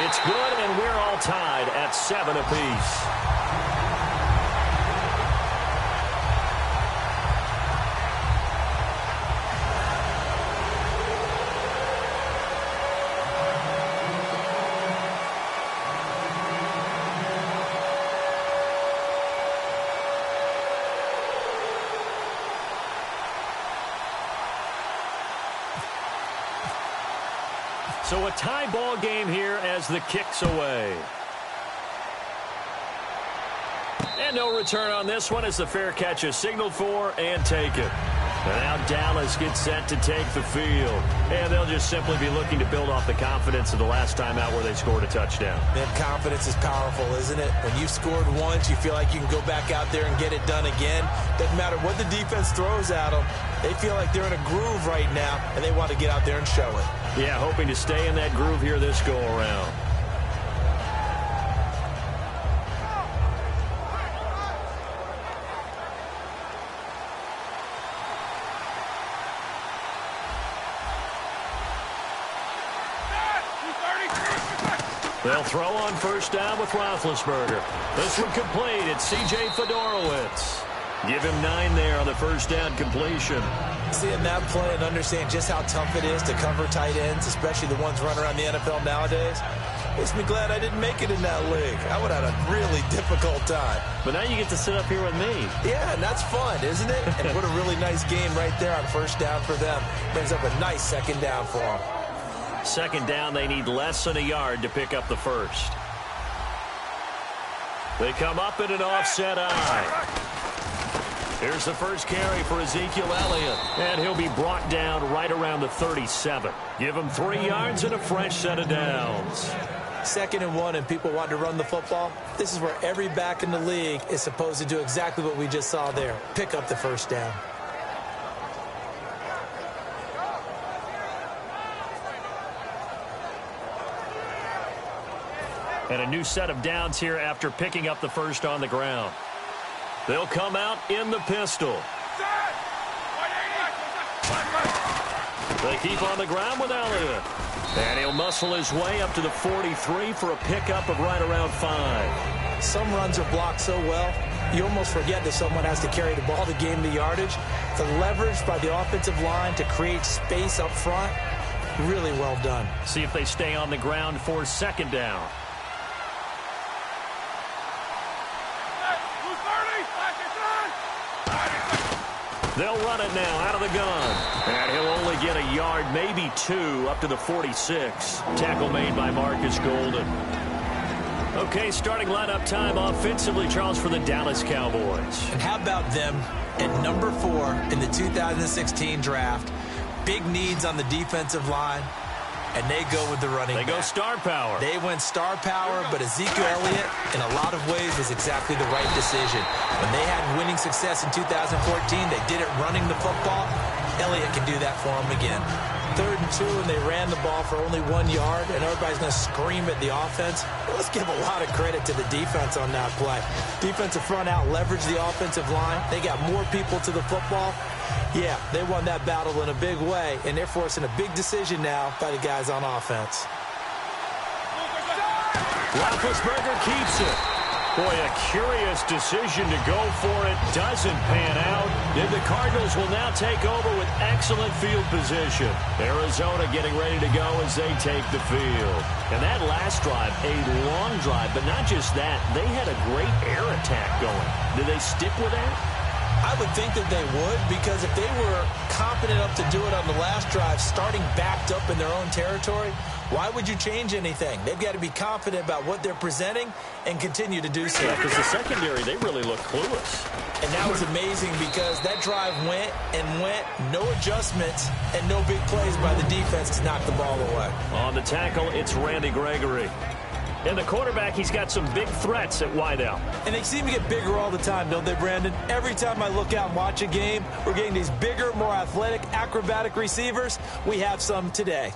It's good, and we're all tied at 7 apiece. So a tie ball game here as the kick's away. And no return on this one as the fair catch is signaled for and taken. And now Dallas gets set to take the field. And they'll just simply be looking to build off the confidence of the last time out where they scored a touchdown. That confidence is powerful, isn't it? When you've scored once, you feel like you can go back out there and get it done again. Doesn't matter what the defense throws at them. They feel like they're in a groove right now, and they want to get out there and show it. Yeah, hoping to stay in that groove here this go-around. They'll throw on first down with Roethlisberger. This one complete. It's C.J. Fedorowicz. Give him 9 there on the first down completion. Seeing that play and understand just how tough it is to cover tight ends, especially the ones running around the NFL nowadays, makes me glad I didn't make it in that league. I would have had a really difficult time. But now you get to sit up here with me. Yeah, and that's fun, isn't it? And what a really nice game right there on first down for them. Brings up a nice second down for them. Second down, they need less than a yard to pick up the first. They come up in an offset eye. Here's the first carry for Ezekiel Elliott. And he'll be brought down right around the 37. Give him 3 yards and a fresh set of downs. 2nd and 1 and people want to run the football. This is where every back in the league is supposed to do exactly what we just saw there. Pick up the first down. And a new set of downs here after picking up the first on the ground. They'll come out in the pistol. They keep on the ground with Elliott. And he'll muscle his way up to the 43 for a pickup of right around 5. Some runs are blocked so well, you almost forget that someone has to carry the ball to gain the yardage. The leverage by the offensive line to create space up front, really well done. See if they stay on the ground for second down. They'll run it now out of the gun. And he'll only get a yard, maybe 2, up to the 46. Tackle made by Marcus Golden. Okay, starting lineup time offensively, Charles, for the Dallas Cowboys. And how about them at number 4 in the 2016 draft? Big needs on the defensive line. And they go with the running back. They go star power. They went star power, but Ezekiel Elliott, in a lot of ways, was exactly the right decision. When they had winning success in 2014, they did it running the football. Elliott can do that for them again. 3rd and 2, and they ran the ball for only 1 yard, and everybody's going to scream at the offense. Let's give a lot of credit to the defense on that play. Defensive front out leveraged the offensive line. They got more people to the football. Yeah, they won that battle in a big way, and they're forcing a big decision now by the guys on offense. Roethlisberger keeps it. Boy, a curious decision to go for it. Doesn't pan out. And the Cardinals will now take over with excellent field position. Arizona getting ready to go as they take the field. And that last drive, a long drive, but not just that. They had a great air attack going. Did they stick with that? I would think that they would, because if they were confident enough to do it on the last drive, starting backed up in their own territory, why would you change anything? They've got to be confident about what they're presenting and continue to do so. Yeah, because the secondary, they really look clueless. And that was amazing because that drive went and went, no adjustments, and no big plays by the defense to knock the ball away. On the tackle, it's Randy Gregory. And the quarterback, he's got some big threats at wideout. And they seem to get bigger all the time, don't they, Brandon? Every time I look out and watch a game, we're getting these bigger, more athletic, acrobatic receivers. We have some today.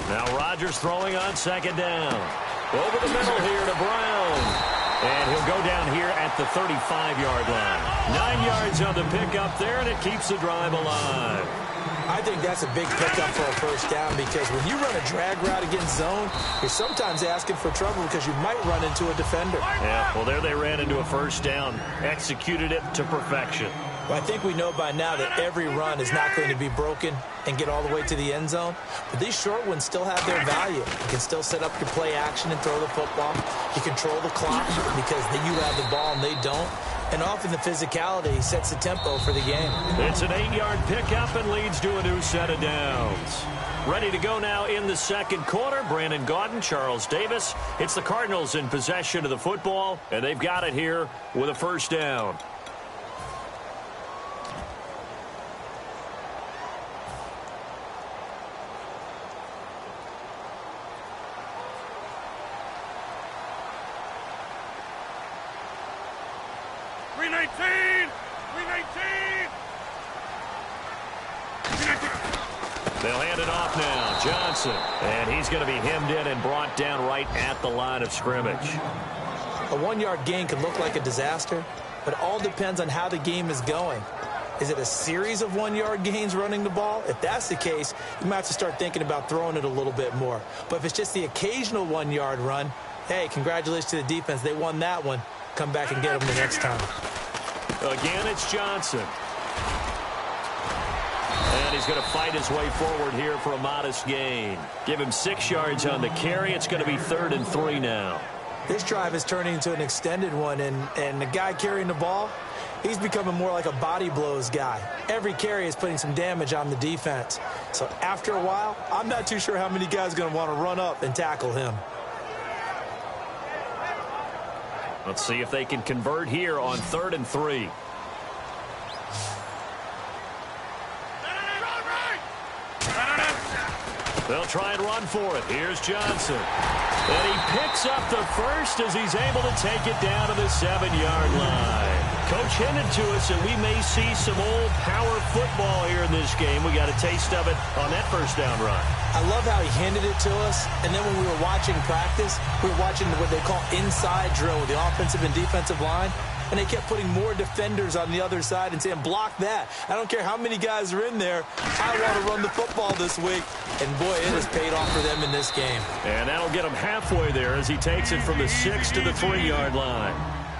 Now Rodgers throwing on second down. Over the middle here to Brown. And he'll go down here at the 35-yard line. 9 yards on the pickup there, and it keeps the drive alive. I think that's a big pickup for a first down because when you run a drag route against zone, you're sometimes asking for trouble because you might run into a defender. Yeah, well, there they ran into a first down, executed it to perfection. Well, I think we know by now that every run is not going to be broken and get all the way to the end zone. But these short ones still have their value. You can still set up your play action and throw the football. You control the clock because you have the ball and they don't. And often the physicality sets the tempo for the game. It's an 8-yard pickup and leads to a new set of downs. Ready to go now in the second quarter. Brandon Gaudin, Charles Davis. It's the Cardinals in possession of the football, and they've got it here with a first down. They'll hand it off now. Johnson. And he's going to be hemmed in and brought down right at the line of scrimmage. A 1-yard gain can look like a disaster, but it all depends on how the game is going. Is it a series of 1-yard gains running the ball? If that's the case, you might have to start thinking about throwing it a little bit more. But if it's just the occasional 1-yard run, hey, congratulations to the defense. They won that one. Come back and get them the next time. Again, it's Johnson. And he's going to fight his way forward here for a modest gain. Give him 6 yards on the carry. It's going to be 3rd and 3 now. This drive is turning into an extended one, and the guy carrying the ball, he's becoming more like a body blows guy. Every carry is putting some damage on the defense. So after a while, I'm not too sure how many guys are going to want to run up and tackle him. Let's see if they can convert here on 3rd and 3. They'll try and run for it. Here's Johnson. And he picks up the first as he's able to take it down to the 7-yard line. Coach hinted to us that we may see some old power football here in this game. We got a taste of it on that first down run. I love how he hinted it to us. And then when we were watching practice, we were watching what they call inside drill with the offensive and defensive line. And they kept putting more defenders on the other side and saying, block that. I don't care how many guys are in there. I want to run the football this week. And, boy, it has paid off for them in this game. And that'll get him halfway there as he takes it from the 6 to the 3-yard line.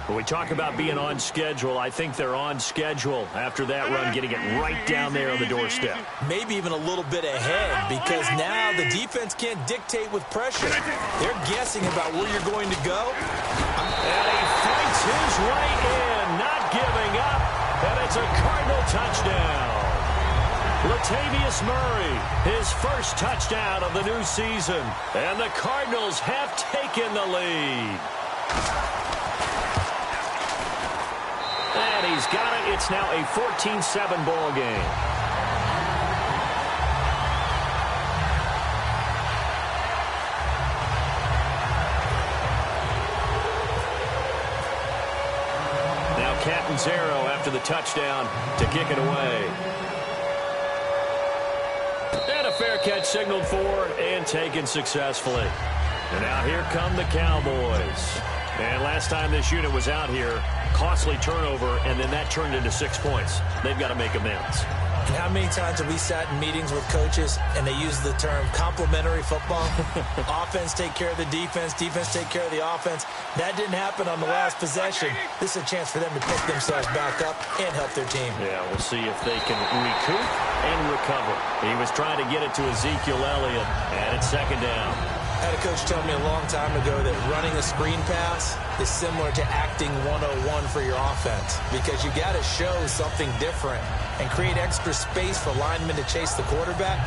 When we talk about being on schedule, I think they're on schedule after that run, getting it right down there on the doorstep. Maybe even a little bit ahead because now the defense can't dictate with pressure. They're guessing about where you're going to go. And he fights his way in, not giving up, and it's a Cardinal touchdown. Latavius Murray, his first touchdown of the new season, and the Cardinals have taken the lead. And he's got it. It's now a 14-7 ball game. Catanzaro after the touchdown to kick it away. And a fair catch signaled for and taken successfully. And now here come the Cowboys. And last time this unit was out here, costly turnover, and then that turned into 6 points. They've got to make amends. And how many times have we sat in meetings with coaches and they use the term complementary football? Offense take care of the defense, defense take care of the offense. That didn't happen on the last possession. This is a chance for them to pick themselves back up and help their team. Yeah, we'll see if they can recoup and recover. He was trying to get it to Ezekiel Elliott, and it's 2nd down. I had a coach tell me a long time ago that running a screen pass is similar to acting 101 for your offense because you got to show something different and create extra space for linemen to chase the quarterback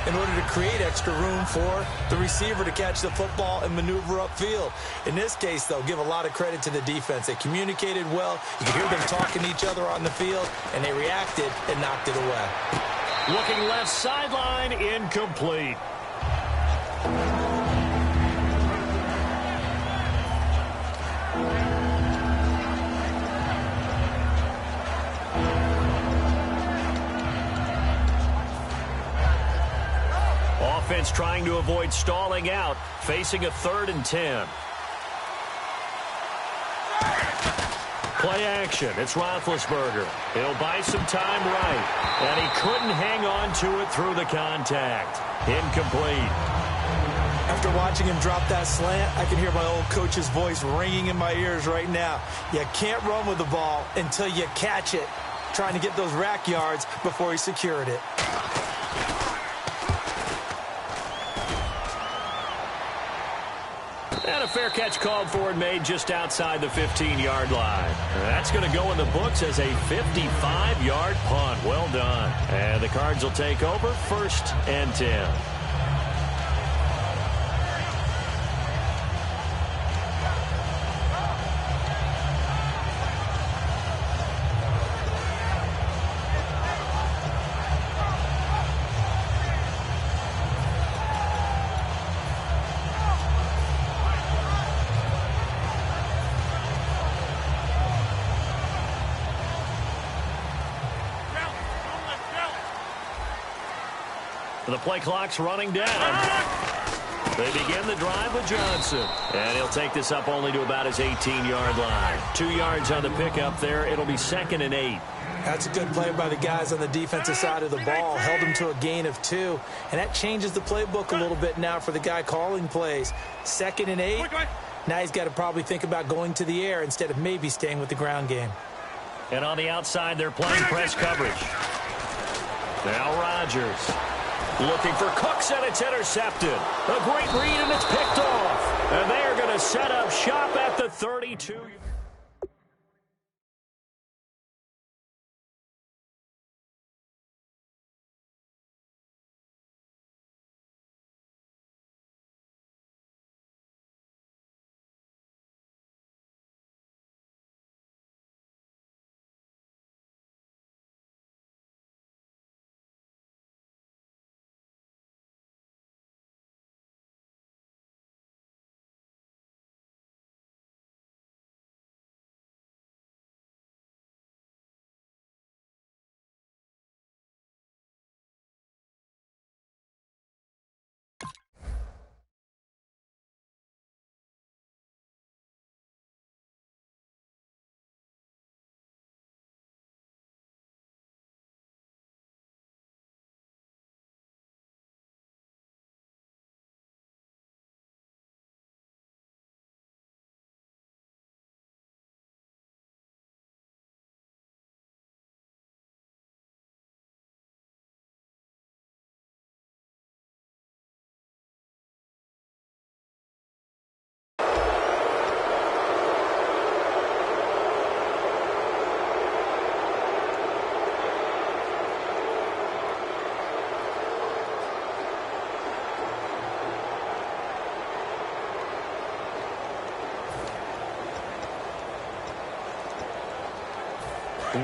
in order to create extra room for the receiver to catch the football and maneuver upfield. In this case, though, give a lot of credit to the defense. They communicated well. You could hear them talking to each other on the field, and they reacted and knocked it away. Looking left sideline, incomplete. Offense trying to avoid stalling out, facing a 3rd and 10. Play action. It's Roethlisberger. He'll buy some time right. And he couldn't hang on to it through the contact. Incomplete. After watching him drop that slant, I can hear my old coach's voice ringing in my ears right now. You can't run with the ball until you catch it. Trying to get those rack yards before he secured it. And a fair catch called for and made just outside the 15-yard line. That's going to go in the books as a 55-yard punt. Well done. And the Cards will take over 1st and 10. The play clock's running down. They begin the drive with Johnson. And he'll take this up only to about his 18-yard line. 2 yards on the pickup there. It'll be 2nd and 8. That's a good play by the guys on the defensive side of the ball. Held him to a gain of 2. And that changes the playbook a little bit now for the guy calling plays. 2nd and 8. Now he's got to probably think about going to the air instead of maybe staying with the ground game. And on the outside, they're playing press coverage. Now Rodgers. Looking for Cooks, and it's intercepted. A great read, and it's picked off. And they are going to set up shop at the 32.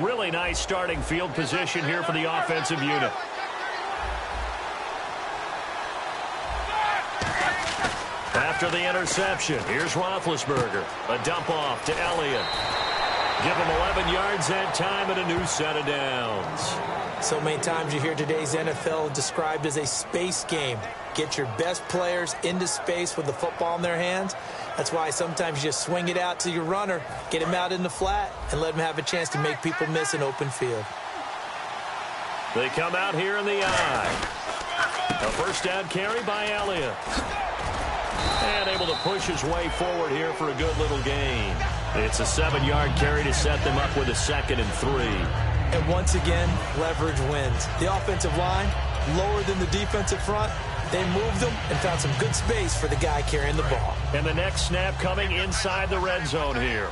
Really nice starting field position here for the offensive unit. After the interception, here's Roethlisberger. A dump off to Elliott. Give him 11 yards that time and a new set of downs. So many times you hear today's NFL described as a space game. Get your best players into space with the football in their hands. That's why sometimes you just swing it out to your runner, get him out in the flat, and let him have a chance to make people miss an open field. They come out here in the eye. A first down carry by Elliott. And able to push his way forward here for a good little gain. It's a 7-yard carry to set them up with a 2nd and 3. And once again, leverage wins. The offensive line, lower than the defensive front. They moved them and found some good space for the guy carrying the ball. And the next snap coming inside the red zone here.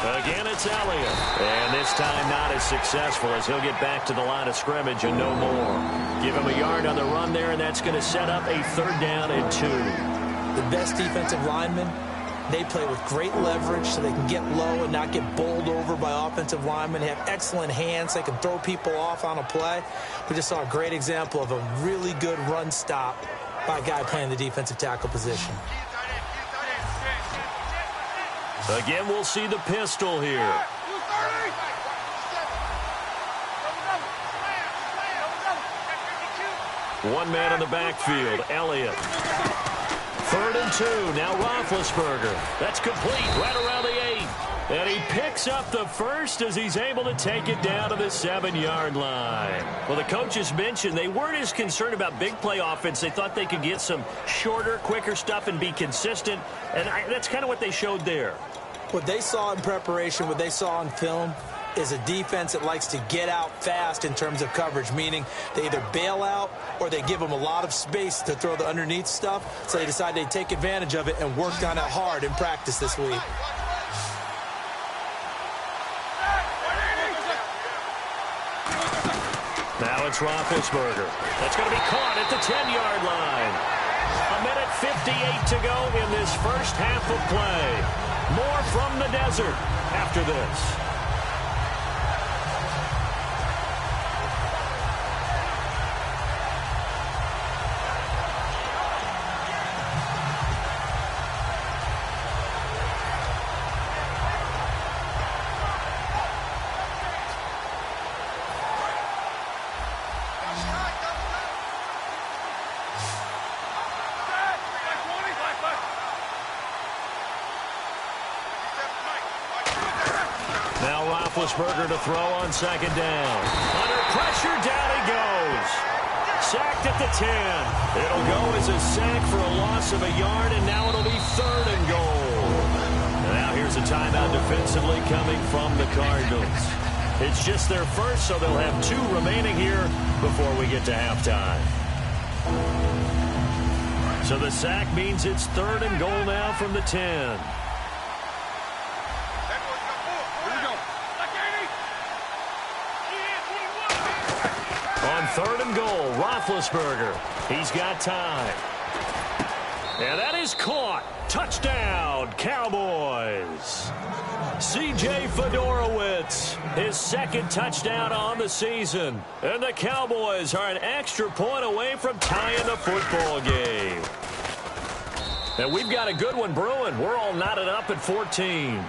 Again, it's Elliott. And this time not as successful as he'll get back to the line of scrimmage and no more. Give him a yard on the run there, and that's going to set up a 3rd down and 2. The best defensive linemen, they play with great leverage so they can get low and not get bowled over by offensive linemen. They have excellent hands. They can throw people off on a play. We just saw a great example of a really good run stop by a guy playing the defensive tackle position. Again, we'll see the pistol here. One man in the backfield, Elliott. 3rd and 2. Now Roethlisberger. That's complete right around the 8. And he picks up the first as he's able to take it down to the 7-yard line. Well, the coaches mentioned they weren't as concerned about big play offense. They thought they could get some shorter, quicker stuff and be consistent. And that's kind of what they showed there. What they saw in preparation, what they saw in film, is a defense that likes to get out fast in terms of coverage, meaning they either bail out or they give them a lot of space to throw the underneath stuff. So they decided they'd take advantage of it and worked on it hard in practice this week. Now it's Roethlisberger. That's going to be caught at the 10-yard line. 1:58 to go in this first half of play. More from the desert after this. Roethlisberger to throw on 2nd down. Under pressure, down he goes. Sacked at the 10. It'll go as a sack for a loss of a yard, and now it'll be 3rd and goal. And now here's a timeout defensively coming from the Cardinals. It's just their first, so they'll have 2 remaining here before we get to halftime. So the sack means it's 3rd and goal now from the 10. On 3rd and goal, Roethlisberger. He's got time. And that is caught. Touchdown, Cowboys. C.J. Fedorowicz, his 2nd touchdown on the season. And the Cowboys are an extra point away from tying the football game. And we've got a good one brewing. We're all knotted up at 14.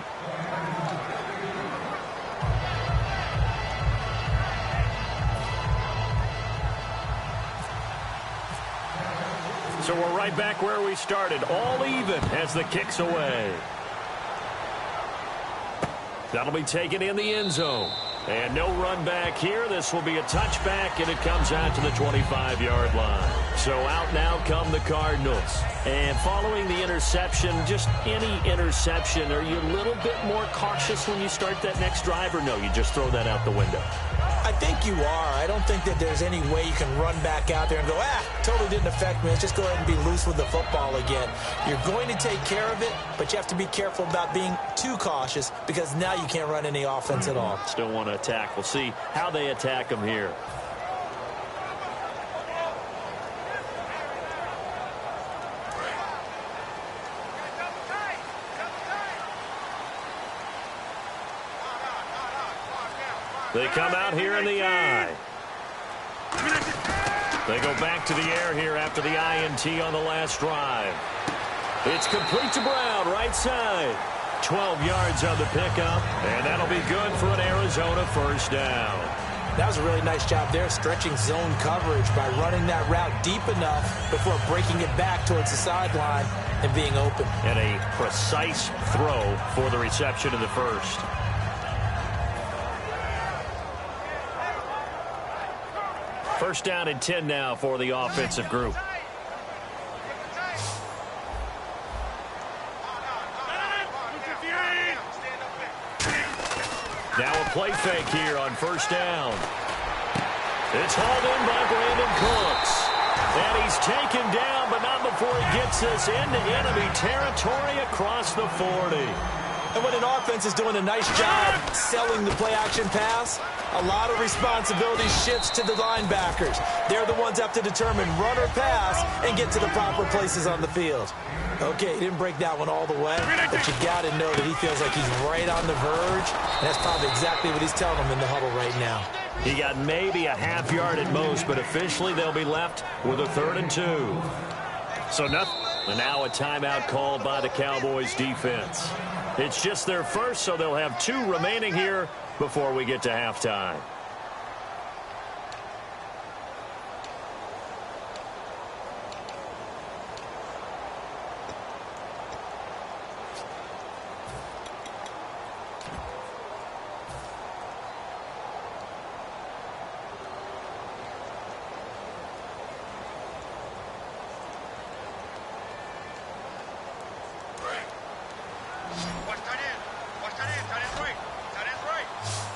So we're right back where we started, all even as the kick's away. That'll be taken in the end zone. And no run back here. This will be a touchback, and it comes out to the 25-yard line. So out now come the Cardinals. And following the interception, just any interception, are you a little bit more cautious when you start that next drive, or no, you just throw that out the window? I think you are. I don't think that there's any way you can run back out there and go, totally didn't affect me. Let's just go ahead and be loose with the football again. You're going to take care of it, but you have to be careful about being too cautious because now you can't run any offense at all. Still want to attack. We'll see how they attack them here. They come out here in the I. They go back to the air here after the INT on the last drive. It's complete to Brown, right side. 12 yards on the pickup, and that'll be good for an Arizona first down. That was a really nice job there, stretching zone coverage by running that route deep enough before breaking it back towards the sideline and being open. And a precise throw for the reception in the first. First down and 10 now for the offensive group. Now a play fake here on first down. It's hauled in by Brandon Cooks. And he's taken down, but not before he gets us into enemy territory across the 40. And when an offense is doing a nice job selling the play-action pass, a lot of responsibility shifts to the linebackers. They're the ones that have to determine run or pass and get to the proper places on the field. Okay, he didn't break that one all the way, but you got to know that he feels like he's right on the verge, and that's probably exactly what he's telling them in the huddle right now. He got maybe a half yard at most, but officially they'll be left with a 3rd and 2. So nothing. And now a timeout called by the Cowboys defense. It's just their first, so they'll have 2 remaining here before we get to halftime.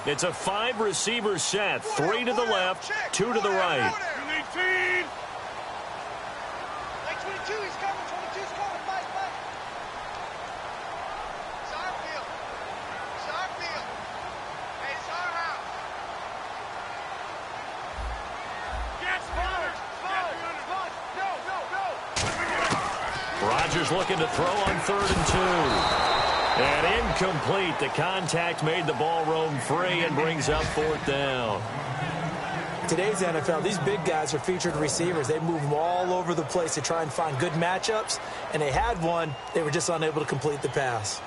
It's a 5-receiver set. 3 to the left, 2 to the right. Rodgers looking to throw on 3rd and 2. And incomplete. The contact made the ball roam free and brings up 4th down. Today's NFL, these big guys are featured receivers. They move them all over the place to try and find good matchups. And they had one. They were just unable to complete the pass.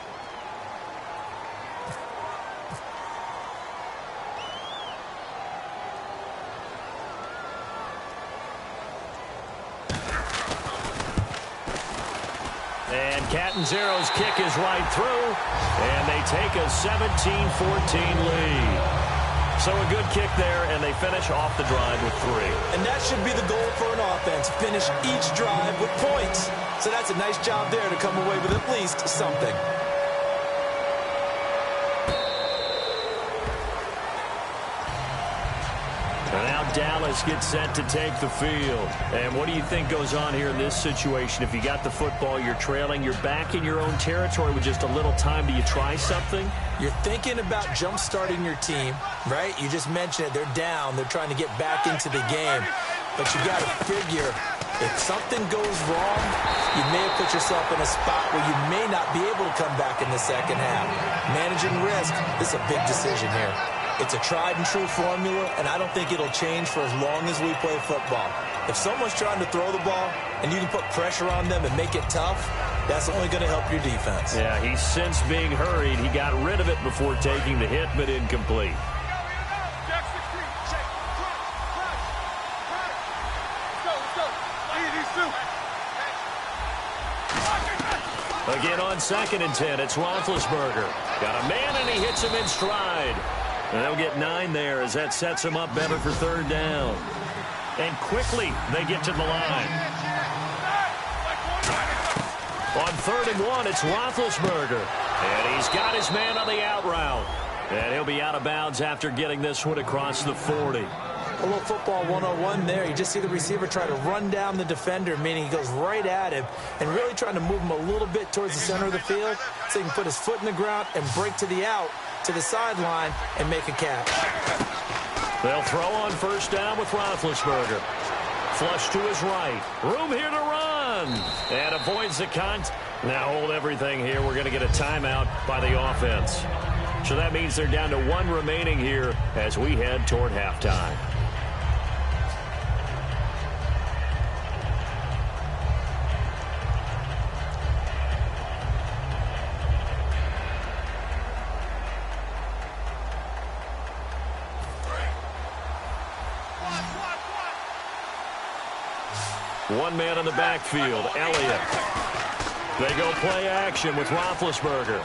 And Catanzaro's kick is right through, and they take a 17-14 lead. So a good kick there, and they finish off the drive with 3. And that should be the goal for an offense, finish each drive with points. So that's a nice job there to come away with at least something. And now Dallas gets set to take the field. And what do you think goes on here in this situation? If you got the football, you're trailing, you're back in your own territory with just a little time. Do you try something? You're thinking about jump-starting your team, right? You just mentioned it. They're down. They're trying to get back into the game. But you got to figure, if something goes wrong, you may have put yourself in a spot where you may not be able to come back in the second half. Managing risk, this is a big decision here. It's a tried-and-true formula, and I don't think it'll change for as long as we play football. If someone's trying to throw the ball and you can put pressure on them and make it tough, that's only going to help your defense. Yeah, he's since being hurried. He got rid of it before taking the hit, but incomplete. Again on 2nd and 10, it's Roethlisberger. Got a man, and he hits him in stride. And they'll get 9 there as that sets them up better for 3rd down. And quickly, they get to the line. On 3rd and 1, it's Roethlisberger. And he's got his man on the out route. And he'll be out of bounds after getting this one across the 40. A little football 101 there. You just see the receiver try to run down the defender, meaning he goes right at him and really trying to move him a little bit towards the center of the field so he can put his foot in the ground and break to the out, to the sideline, and make a catch. They'll throw on 1st down with Roethlisberger. Flush to his right. Room here to run. And avoids the Now hold everything here. We're going to get a timeout by the offense. So that means they're down to 1 remaining here as we head toward halftime. One man in the backfield, Elliott. They go play action with Roethlisberger.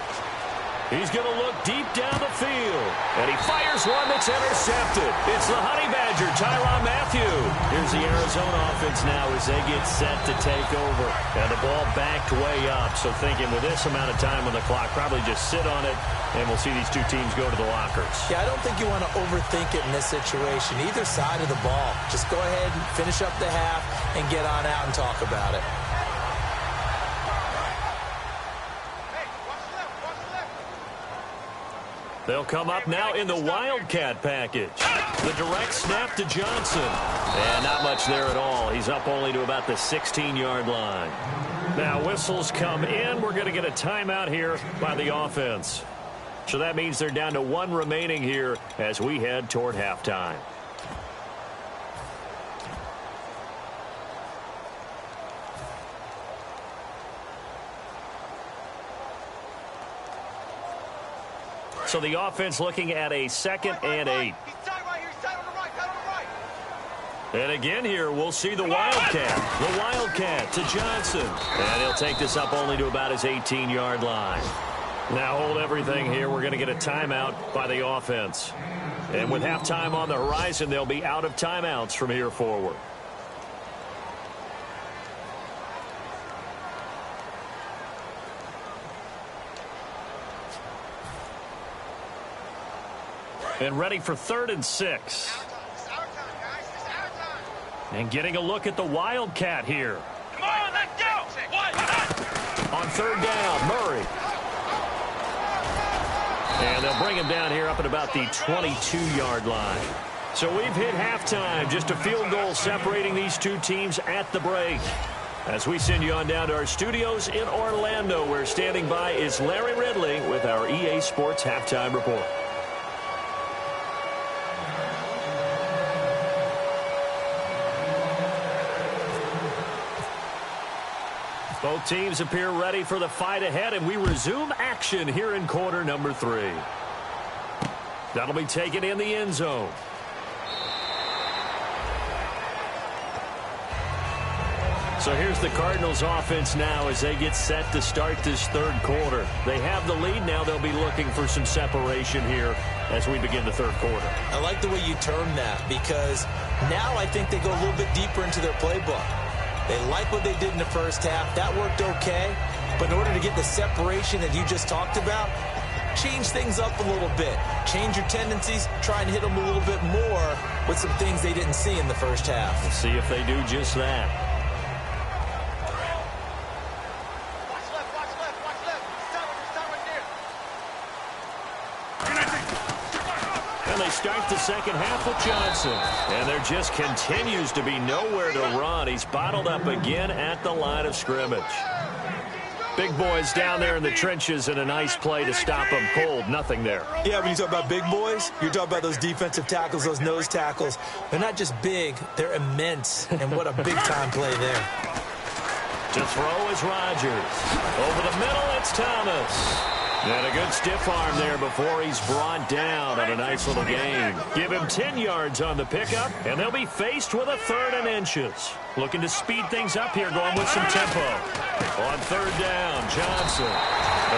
He's going to look deep down the field. And he fires one that's intercepted. It's the Honey Badger, Tyrann Mathieu. Here's the Arizona offense now as they get set to take over. And the ball backed way up. So thinking with this amount of time on the clock, probably just sit on it, and we'll see these two teams go to the lockers. Yeah, I don't think you want to overthink it in this situation. Either side of the ball. Just go ahead and finish up the half and get on out and talk about it. They'll come up now in the Wildcat package. The direct snap to Johnson. And not much there at all. He's up only to about the 16-yard line. Now whistles come in. We're going to get a timeout here by the offense. So that means they're down to 1 remaining here as we head toward halftime. So the offense looking at a 2nd and 8. And again here, we'll see the Wildcat. The Wildcat to Johnson. And he'll take this up only to about his 18-yard line. Now hold everything here. We're going to get a timeout by the offense. And with halftime on the horizon, they'll be out of timeouts from here forward. And ready for 3rd and 6. And getting a look at the Wildcat here. Come on, let's go! On 3rd down, Murray. And they'll bring him down here up at about the 22-yard line. So we've hit halftime. Just a field goal separating these two teams at the break. As we send you on down to our studios in Orlando, where standing by is Larry Ridley with our EA Sports Halftime Report. Both teams appear ready for the fight ahead, and we resume action here in quarter number 3. That'll be taken in the end zone. So here's the Cardinals offense now as they get set to start this 3rd quarter. They have the lead now. They'll be looking for some separation here as we begin the 3rd quarter. I like the way you term that, because now I think they go a little bit deeper into their playbook. They like what they did in the first half. That worked okay. But in order to get the separation that you just talked about, change things up a little bit. Change your tendencies. Try and hit them a little bit more with some things they didn't see in the first half. We'll see if they do just that. And they start the second half with Johnson. And there just continues to be nowhere to run. He's bottled up again at the line of scrimmage. Big boys down there in the trenches, and a nice play to stop them cold. Nothing there. Yeah, when you talk about big boys, you're talking about those defensive tackles, those nose tackles. They're not just big, they're immense. And what a big-time play there. To throw is Rodgers. Over the middle, it's Thomas. And a good stiff arm there before he's brought down on a nice little gain. Give him 10 yards on the pickup, and they'll be faced with a 3rd and inches. Looking to speed things up here, going with some tempo. On 3rd down, Johnson.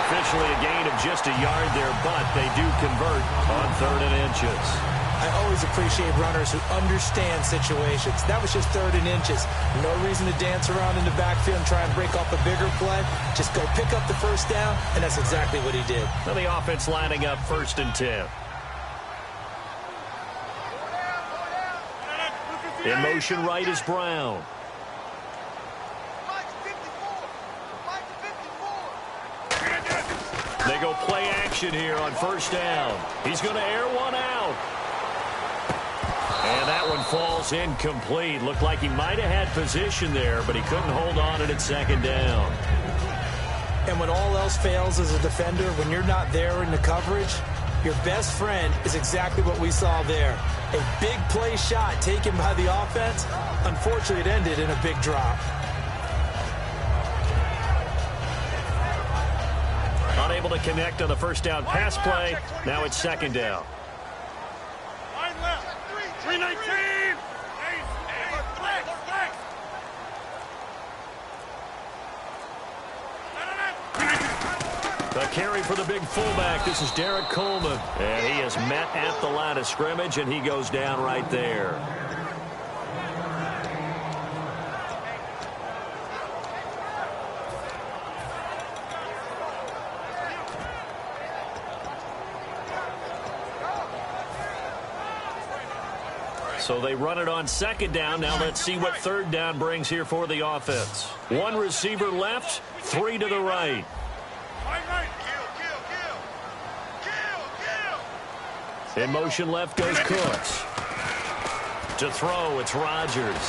Officially a gain of just a yard there, but they do convert on 3rd and inches. I always appreciate runners who understand situations. That was just 3rd and inches. No reason to dance around in the backfield and try and break off a bigger play. Just go pick up the first down, and that's exactly what he did. Now the offense lining up 1st and 10. In motion right is Brown. They go play action here on 1st down. He's going to air one out. And that one falls incomplete. Looked like he might have had position there, but he couldn't hold on it at 2nd down. And when all else fails as a defender, when you're not there in the coverage, your best friend is exactly what we saw there. A big play shot taken by the offense. Unfortunately, it ended in a big drop. Unable to connect on the 1st down pass play. Now it's 2nd down. 319! The carry for the big fullback. This is Derek Coleman. And he is met at the line of scrimmage, and he goes down right there. So they run it on 2nd down. Now let's see what 3rd down brings here for the offense. 1 receiver left, 3 to the right. In motion left goes Cooks. To throw, it's Rodgers.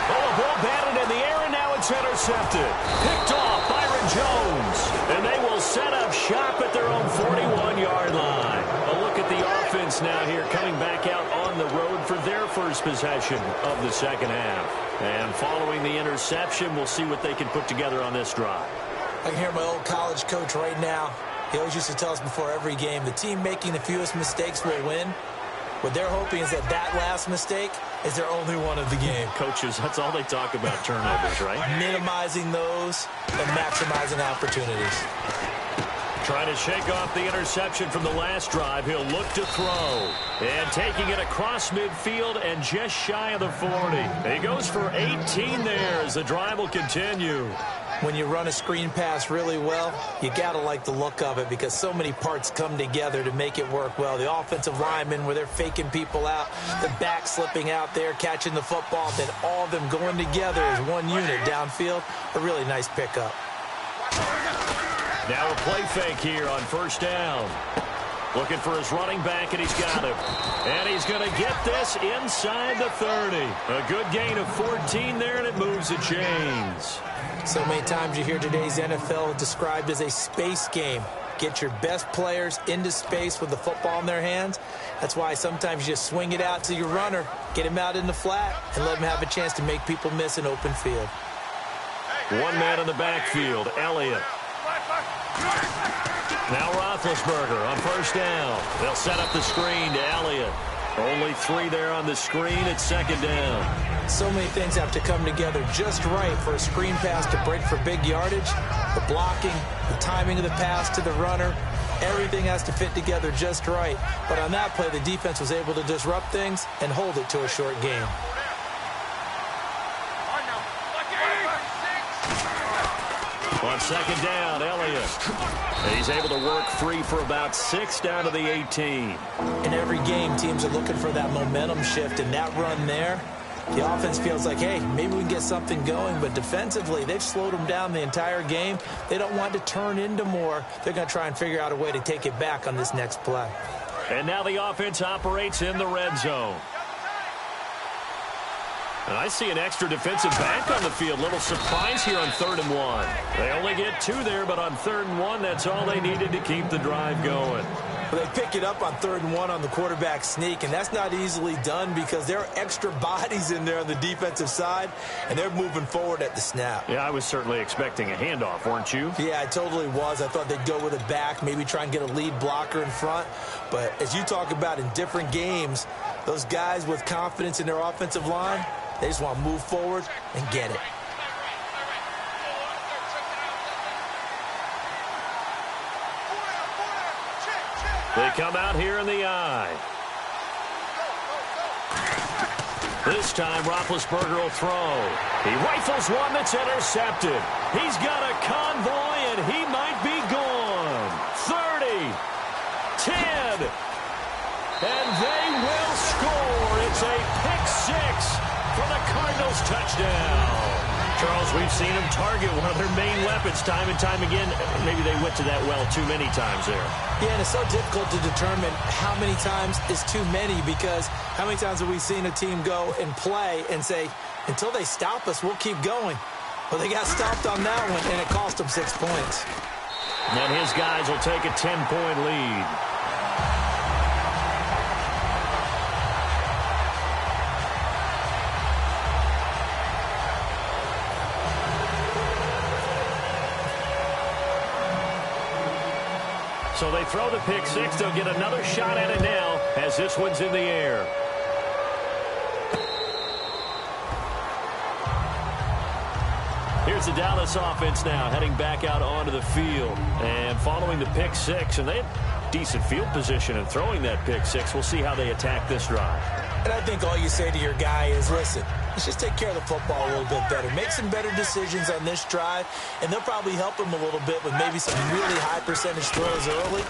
Oh, a ball batted in the air, and now it's intercepted. Picked off Byron Jones. And they will set up shop at their own 41-yard line. A look at the offense now here coming back out on the road for their first possession of the 2nd half. And following the interception, we'll see what they can put together on this drive. I can hear my old college coach right now. He always used to tell us before every game, the team making the fewest mistakes will win. What they're hoping is that that last mistake is their only one of the game. Coaches, that's all they talk about, turnovers, right? Minimizing those and maximizing opportunities. Trying to shake off the interception from the last drive. He'll look to throw. And taking it across midfield and just shy of the 40. He goes for 18 there as the drive will continue. When you run a screen pass really well, you got to like the look of it because so many parts come together to make it work well. The offensive linemen, where they're faking people out, the back slipping out there, catching the football, then all of them going together as one unit downfield. A really nice pickup. Now a play fake here on first down. Looking for his running back, and he's got him. And he's going to get this inside the 30. A good gain of 14 there, and it moves the chains. So many times you hear today's NFL described as a space game. Get your best players into space with the football in their hands. That's why sometimes you just swing it out to your runner, get him out in the flat, and let him have a chance to make people miss an open field. One man in the backfield, Elliott. Now Roethlisberger on first down. They'll set up the screen to Elliott. Only 3 there on the screen at second down. So many things have to come together just right for a screen pass to break for big yardage. The blocking, the timing of the pass to the runner, everything has to fit together just right. But on that play, the defense was able to disrupt things and hold it to a short game. On second down, Elliott. He's able to work free for about 6 down to the 18. In every game, teams are looking for that momentum shift, and that run there, the offense feels like, hey, maybe we can get something going, but defensively, they've slowed them down the entire game. They don't want to turn into more. They're going to try and figure out a way to take it back on this next play. And now the offense operates in the red zone. And I see an extra defensive back on the field. Little surprise here on 3rd and 1. They only get 2 there, but on 3rd and 1, that's all they needed to keep the drive going. Well, they pick it up on 3rd and 1 on the quarterback sneak, and that's not easily done because there are extra bodies in there on the defensive side, and they're moving forward at the snap. Yeah, I was certainly expecting a handoff, weren't you? Yeah, I totally was. I thought they'd go with it back, maybe try and get a lead blocker in front. But as you talk about in different games, those guys with confidence in their offensive line, they just want to move forward and get it. They come out here in the eye. This time, Roethlisberger will throw. He rifles one that's intercepted. He's got a convoy, and he might be gone. 30, 10, and they will score. It's a pick 6. For the Cardinals touchdown. Charles, we've seen them target one of their main weapons time and time again. Maybe they went to that well too many times there. Yeah, and it's so difficult to determine how many times is too many because how many times have we seen a team go and play and say, until they stop us, we'll keep going. Well, they got stopped on that one, and it cost them 6 points. And his guys will take a 10-point lead. So they throw the pick 6. They'll get another shot at it now as this one's in the air. Here's the Dallas offense now heading back out onto the field. And following the pick 6, and they have decent field position in throwing that pick 6. We'll see how they attack this drive. And I think all you say to your guy is, listen, let's just take care of the football a little bit better. Make some better decisions on this drive, and they'll probably help him a little bit with maybe some really high percentage throws early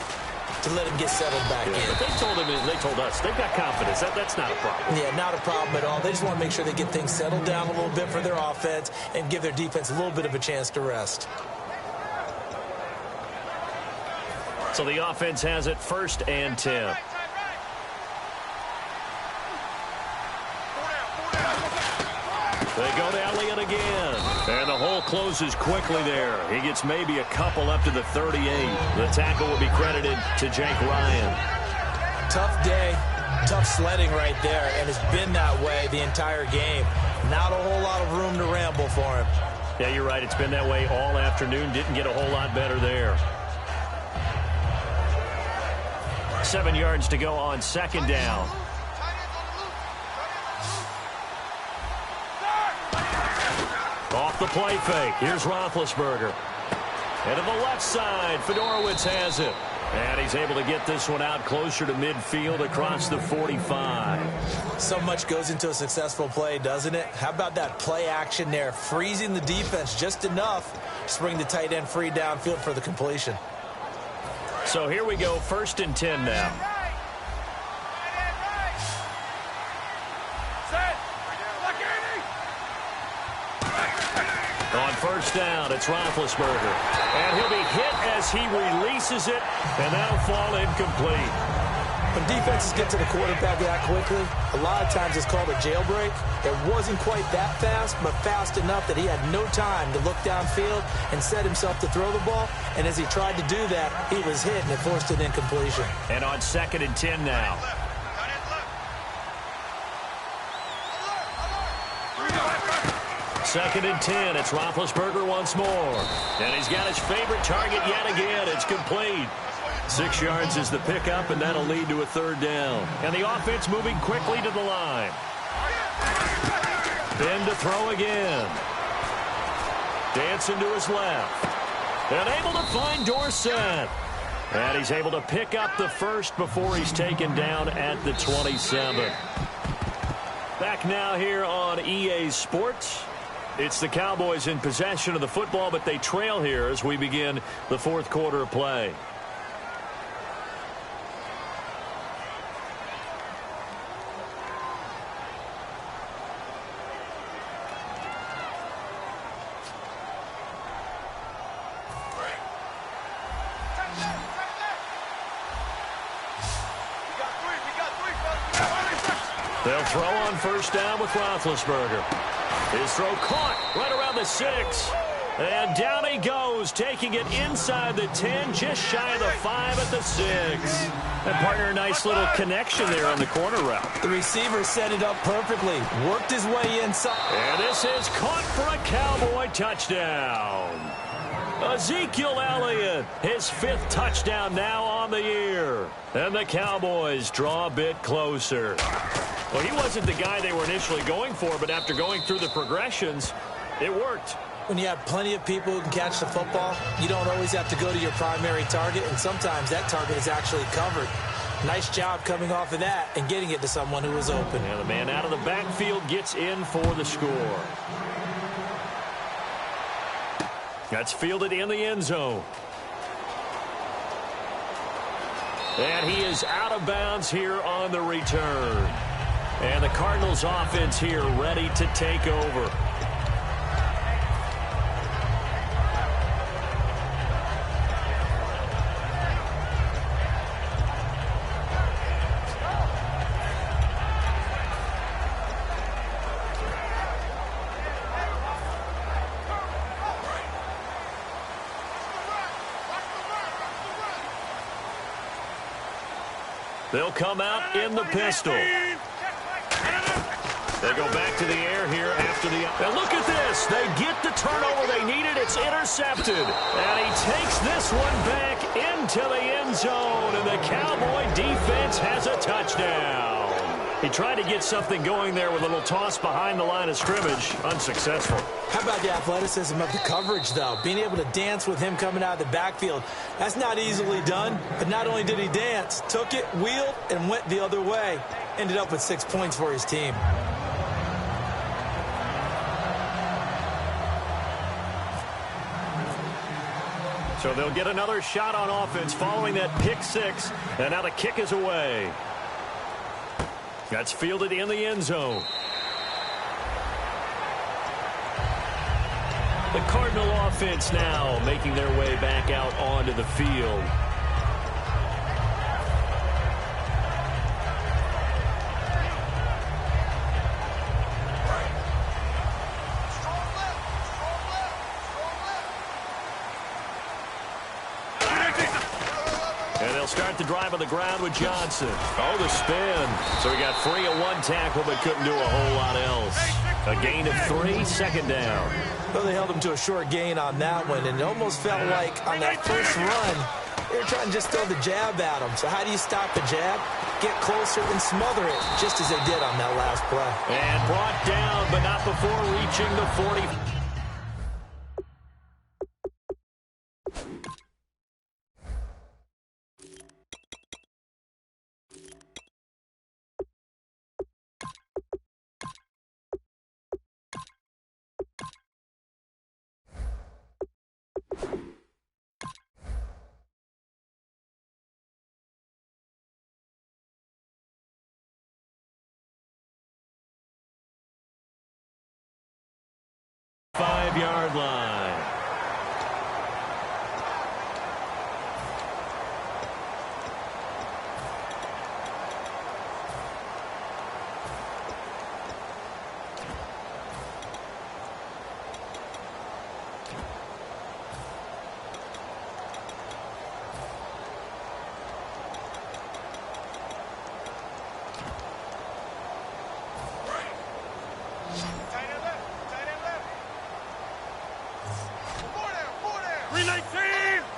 to let him get settled back in. But they told us they've got confidence. That's not a problem. Yeah, not a problem at all. They just want to make sure they get things settled down a little bit for their offense and give their defense a little bit of a chance to rest. So the offense has it 1st and 10. They go to Elliott again. And the hole closes quickly there. He gets maybe a couple up to the 38. The tackle will be credited to Jake Ryan. Tough day, tough sledding right there, and it's been that way the entire game. Not a whole lot of room to ramble for him. Yeah, you're right. It's been that way all afternoon. Didn't get a whole lot better there. 7 yards to go on 2nd down. Off the play fake. Here's Roethlisberger. And to the left side, Fedorowicz has it. And he's able to get this one out closer to midfield across the 45. So much goes into a successful play, doesn't it? How about that play action there, freezing the defense just enough to bring the tight end free downfield for the completion. So here we go, 1st and 10 now. On 1st down, it's Roethlisberger. And he'll be hit as he releases it, and that'll fall incomplete. When defenses get to the quarterback that quickly, a lot of times it's called a jailbreak. It wasn't quite that fast, but fast enough that he had no time to look downfield and set himself to throw the ball. And as he tried to do that, he was hit, and it forced an incompletion. And on 2nd and 10 now. 2nd and 10. It's Roethlisberger once more. And he's got his favorite target yet again. It's complete. 6 yards is the pickup, and that'll lead to a 3rd down. And the offense moving quickly to the line. Then to throw again. Dancing to his left. And able to find Dorsett. And he's able to pick up the 1st before he's taken down at the 27. Back now here on EA Sports. It's the Cowboys in possession of the football, but they trail here as we begin the 4th quarter of play. They'll throw on 1st down with Roethlisberger. His throw caught right around the 6. And down he goes, taking it inside the 10, just shy of the 5 at the 6. And partner, a nice little connection there on the corner route. The receiver set it up perfectly, worked his way inside. And this is caught for a Cowboy touchdown. Ezekiel Elliott, his 5th touchdown now on the year. And the Cowboys draw a bit closer. Well, he wasn't the guy they were initially going for, but after going through the progressions, it worked. When you have plenty of people who can catch the football, you don't always have to go to your primary target, and sometimes that target is actually covered. Nice job coming off of that and getting it to someone who was open. And the man out of the backfield gets in for the score. That's fielded in the end zone. And he is out of bounds here on the return. And the Cardinals offense here ready to take over. They'll come out in the pistol. They go back to the air here after the... Now look at this. They get the turnover they needed. It's intercepted. And he takes this one back into the end zone. And the Cowboy defense has a touchdown. He tried to get something going there with a little toss behind the line of scrimmage. Unsuccessful. How about the athleticism of the coverage, though? Being able to dance with him coming out of the backfield. That's not easily done. But not only did he dance, took it, wheeled, and went the other way. Ended up with 6 points for his team. So they'll get another shot on offense following that pick 6. And now the kick is away. That's fielded in the end zone. The Cardinal offense now making their way back out onto the field. And they'll start the drive on the ground with Johnson. Oh, the spin. So he got free of one tackle, but couldn't do a whole lot else. A gain of 3, 2nd down. Well, they held him to a short gain on that one, and it almost felt like on that first run, they were trying to just throw the jab at him. So how do you stop the jab? Get closer and smother it, just as they did on that last play. And brought down, but not before reaching the 40. 45-yard line.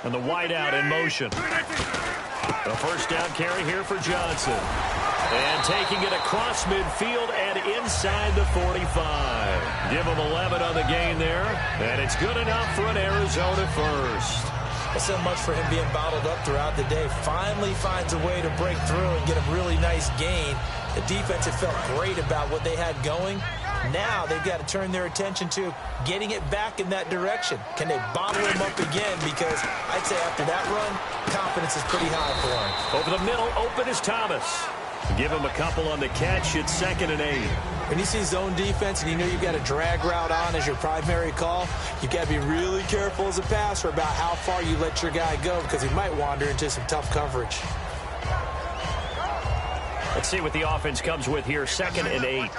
And the wideout in motion. A first down carry here for Johnson. And taking it across midfield and inside the 45. Give him 11 on the gain there. And it's good enough for an Arizona first. Well, so much for him being bottled up throughout the day. Finally finds a way to break through and get a really nice gain. The defense had felt great about what they had going. Now they've got to turn their attention to getting it back in that direction. Can they bottle him up again? Because I'd say after that run, confidence is pretty high for him. Over the middle, open is Thomas. Give him a couple on the catch. It's 2nd and 8. When you see zone defense and you know you've got a drag route on as your primary call, you've got to be really careful as a passer about how far you let your guy go because he might wander into some tough coverage. Let's see what the offense comes with here. 2nd and 8.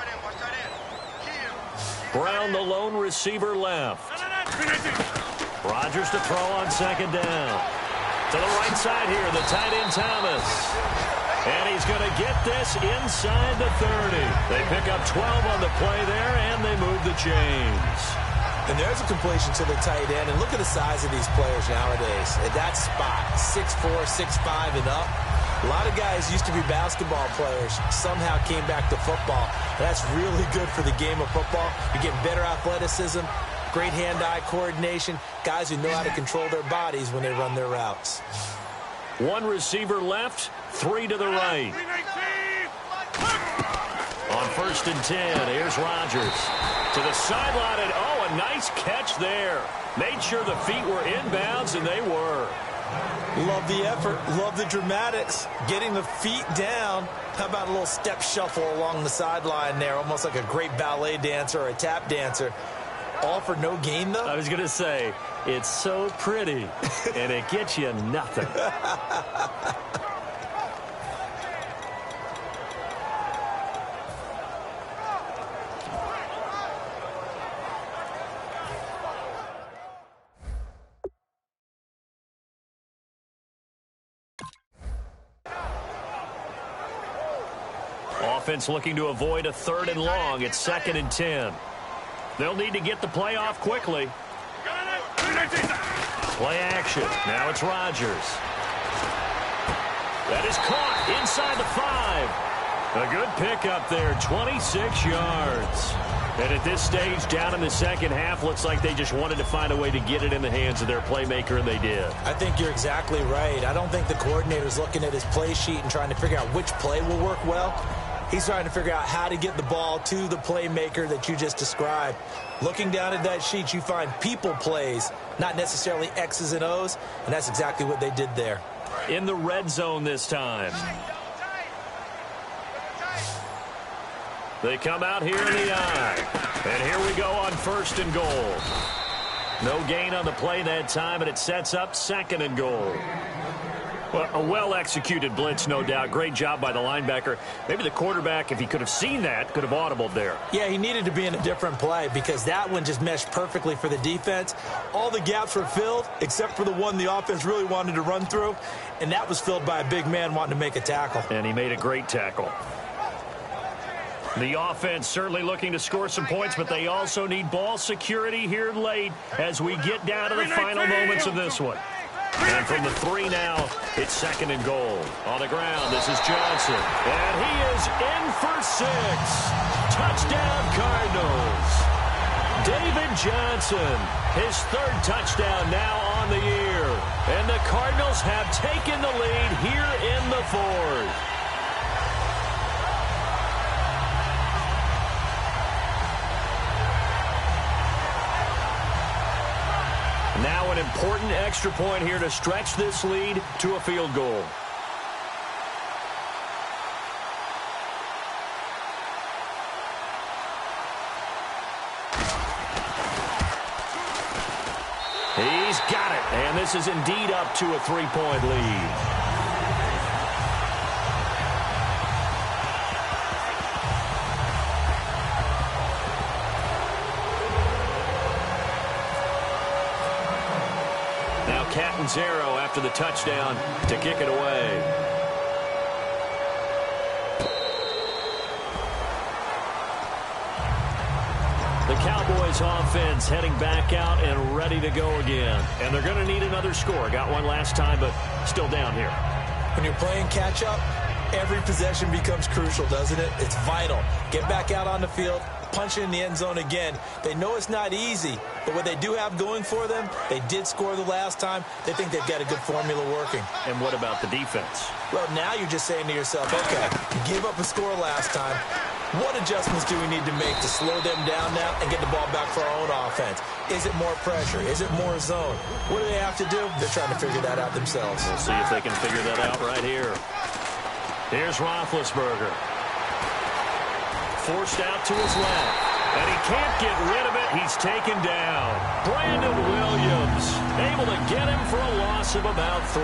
Brown, the lone receiver, left. Rodgers to throw on 2nd down. To the right side here, the tight end Thomas. And he's going to get this inside the 30. They pick up 12 on the play there, and they move the chains. And there's a completion to the tight end. And look at the size of these players nowadays. At that spot, 6'4", 6'5", and up. A lot of guys used to be basketball players, somehow came back to football. That's really good for the game of football. You're getting better athleticism, great hand-eye coordination, guys who know how to control their bodies when they run their routes. One receiver left, 3 to the right. On 1st and 10, here's Rodgers. To the sideline, and a nice catch there. Made sure the feet were inbounds, and they were. Love the effort, love the dramatics, getting the feet down. How about a little step shuffle along the sideline there, almost like a great ballet dancer or a tap dancer. All for no gain, though? I was going to say, it's so pretty, and it gets you nothing. Offense looking to avoid a 3rd and long. It's 2nd and 10. They'll need to get the play off quickly. Play action. Now it's Rodgers. That is caught inside the 5. A good pickup there, 26 yards. And at this stage, down in the second half, looks like they just wanted to find a way to get it in the hands of their playmaker, and they did. I think you're exactly right. I don't think the coordinator's looking at his play sheet and trying to figure out which play will work well. He's trying to figure out how to get the ball to the playmaker that you just described. Looking down at that sheet, you find people plays, not necessarily X's and O's, and that's exactly what they did there. In the red zone this time. They come out here in the eye. And here we go on 1st and goal. No gain on the play that time, and it sets up 2nd and goal. Well, a well-executed blitz, no doubt. Great job by the linebacker. Maybe the quarterback, if he could have seen that, could have audibled there. Yeah, he needed to be in a different play because that one just meshed perfectly for the defense. All the gaps were filled except for the one the offense really wanted to run through, and that was filled by a big man wanting to make a tackle. And he made a great tackle. The offense certainly looking to score some points, but they also need ball security here late as we get down to the final moments of this one. And from the 3 now, it's 2nd and goal. On the ground, this is Johnson. And he is in for 6. Touchdown, Cardinals. David Johnson, his 3rd touchdown now on the year. And the Cardinals have taken the lead here in the 4th. Now an important extra point here to stretch this lead to a field goal. He's got it. And this is indeed up to a 3-point lead. Now Catanzaro after the touchdown to kick it away. The Cowboys offense heading back out and ready to go again. And they're going to need another score. Got one last time, but still down here. When you're playing catch-up, every possession becomes crucial, doesn't it? It's vital. Get back out on the field, punch it in the end zone again. They know it's not easy, but what they do have going for them, they did score the last time. They think they've got a good formula working. And what about the defense? Well, now you're just saying to yourself, okay, you gave up a score last time. What adjustments do we need to make to slow them down now and get the ball back for our own offense? Is it more pressure? Is it more zone? What do they have to do? They're trying to figure that out themselves. We'll see if they can figure that out right here. Here's Roethlisberger. Forced out to his left. And he can't get rid of it. He's taken down. Brandon Williams able to get him for a loss of about 3.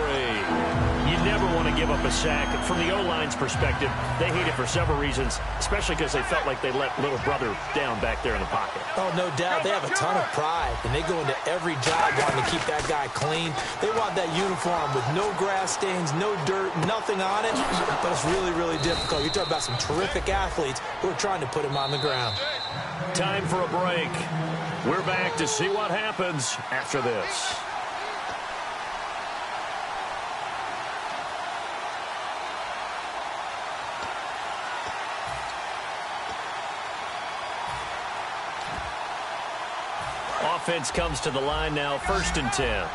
You never want to give up a sack. From the O-line's perspective, they hate it for several reasons, especially because they felt like they let little brother down back there in the pocket. Oh, no doubt. They have a ton of pride, and they go into every job wanting to keep that guy clean. They want that uniform with no grass stains, no dirt, nothing on it, but it's really, really difficult. You're talking about some terrific athletes who are trying to put him on the ground. Time for a break. We're back to see what happens after this. Offense comes to the line now, 1st and 10.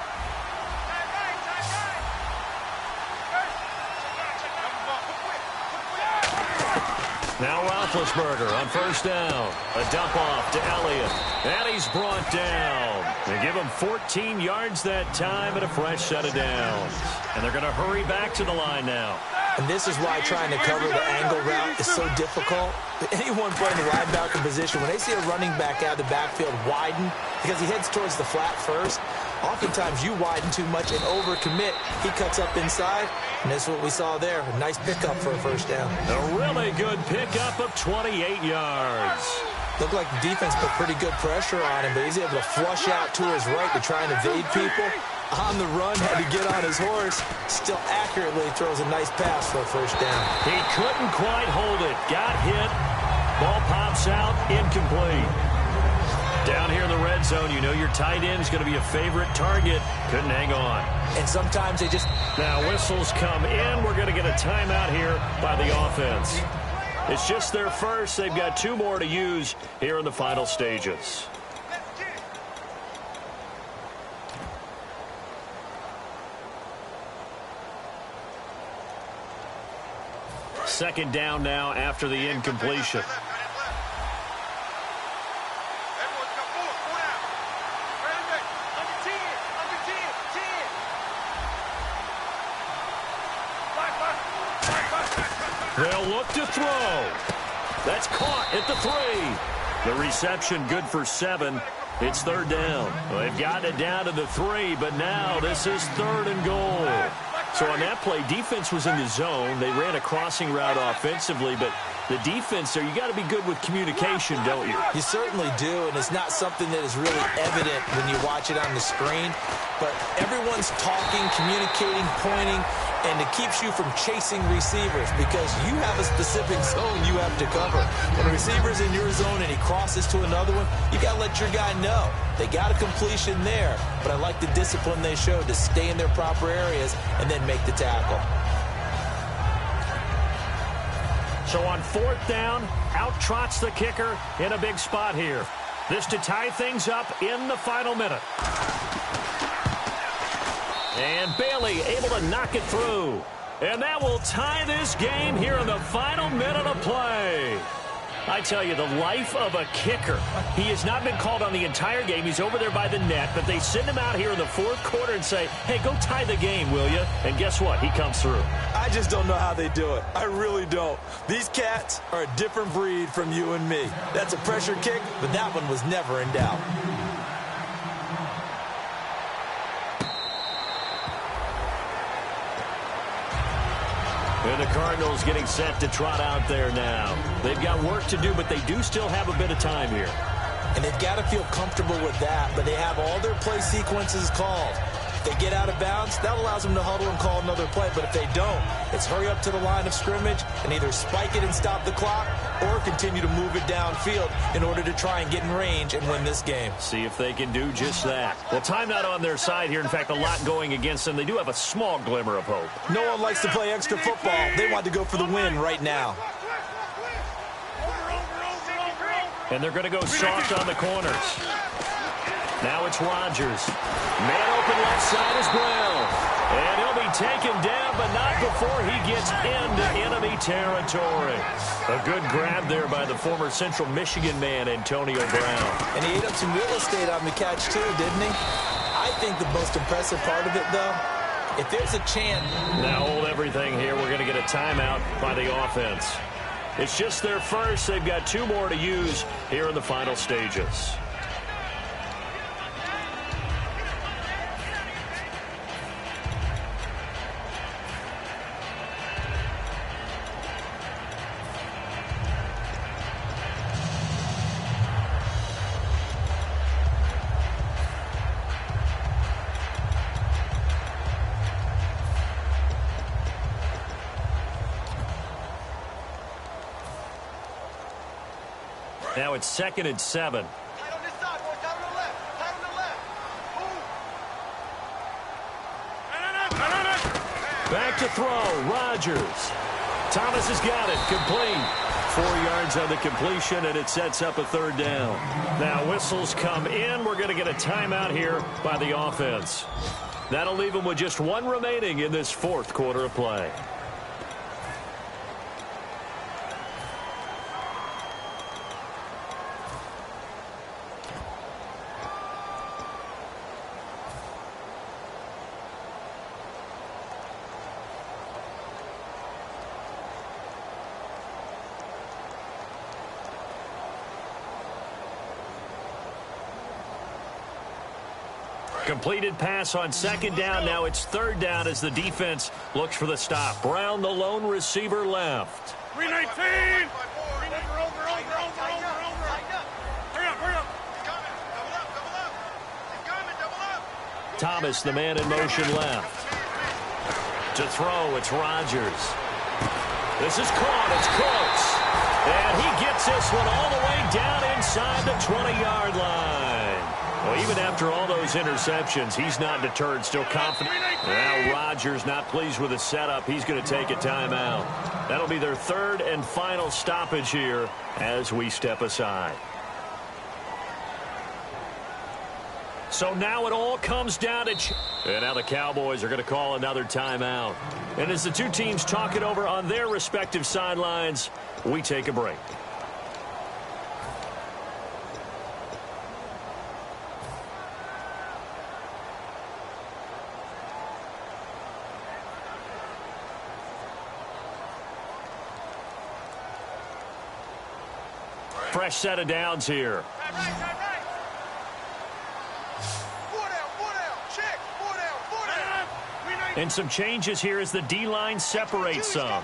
Now Roethlisberger on 1st down. A dump off to Elliott. And he's brought down. They give him 14 yards that time and a fresh set of downs. And they're going to hurry back to the line now. And this is why trying to cover the angle route is so difficult. Anyone playing the linebacker position, when they see a running back out of the backfield widen, because he heads towards the flat first, oftentimes you widen too much and overcommit. He cuts up inside, and that's what we saw there. A nice pickup for a 1st down. A really good pickup of 28 yards. Looked like the defense put pretty good pressure on him, but he's able to flush out to his right to try and evade people. On the run, had to get on his horse. Still accurately throws a nice pass for a 1st down. He couldn't quite hold it. Got hit. Ball pops out. Incomplete. Down here in the red zone, you know your tight end's going to be a favorite target. Couldn't hang on. And sometimes they just... Now whistles come in. We're going to get a timeout here by the offense. It's just their first. They've got 2 more to use here in the final stages. Second down now after the incompletion. They'll look to throw. That's caught at the 3. The reception good for 7. It's 3rd down. Well, they've gotten it down to the 3, but now this is 3rd and goal. So on that play, defense was in the zone. They ran a crossing route offensively, but the defense there, you got to be good with communication, don't you? You certainly do, and it's not something that is really evident when you watch it on the screen. But everyone's talking, communicating, pointing, and it keeps you from chasing receivers because you have a specific zone you have to cover. When a receiver's in your zone and he crosses to another one, you got to let your guy know. They got a completion there, but I like the discipline they showed to stay in their proper areas and then make the tackle. So on 4th down, out trots the kicker in a big spot here. This to tie things up in the final minute. And Bailey able to knock it through. And that will tie this game here in the final minute of play. I tell you, the life of a kicker. He has not been called on the entire game. He's over there by the net, but they send him out here in the 4th quarter and say, hey, go tie the game, will you? And guess what? He comes through. I just don't know how they do it. I really don't. These cats are a different breed from you and me. That's a pressure kick, but that one was never in doubt. And the Cardinals getting set to trot out there now. They've got work to do, but they do still have a bit of time here. And they've got to feel comfortable with that, but they have all their play sequences called. If they get out of bounds, that allows them to huddle and call another play. But if they don't, it's hurry up to the line of scrimmage and either spike it and stop the clock or continue to move it downfield in order to try and get in range and win this game. See if they can do just that. Well, timeout on their side here. In fact, a lot going against them. They do have a small glimmer of hope. No one likes to play extra football. They want to go for the win right now. And they're going to go soft on the corners. Now it's Rodgers. Man open left side is Brown. And he'll be taken down, but not before he gets into enemy territory. A good grab there by the former Central Michigan man, Antonio Brown. And he ate up some real estate on the catch, too, didn't he? I think the most impressive part of it, though, if there's a chance. Now hold everything here. We're going to get a timeout by the offense. It's just their first. They've got 2 more to use here in the final stages. Now it's 2nd and 7. Tight on this side, boy. Tight on the left. Tight on the left. Move. Back to throw. Rodgers. Thomas has got it. Complete. 4 yards on the completion, and it sets up a 3rd down. Now whistles come in. We're going to get a timeout here by the offense. That'll leave them with just 1 remaining in this 4th quarter of play. Completed pass on 2nd down. Now it's 3rd down as the defense looks for the stop. Brown, the lone receiver, left. 319. Over. Hurry up. Double up. Thomas, the man in motion, left. To throw, it's Rodgers. This is caught. It's close. And he gets this one all the way down inside the 20-yard line. Well, even after all those interceptions, he's not deterred, still confident. Now Rodgers not pleased with the setup. He's going to take a timeout. That'll be their 3rd and final stoppage here as we step aside. So now it all comes down to... And now the Cowboys are going to call another timeout. And as the 2 teams talk it over on their respective sidelines, we take a break. Fresh set of downs here. Right. 4 down. Check. 4 down. And some changes here as the D-line separates some.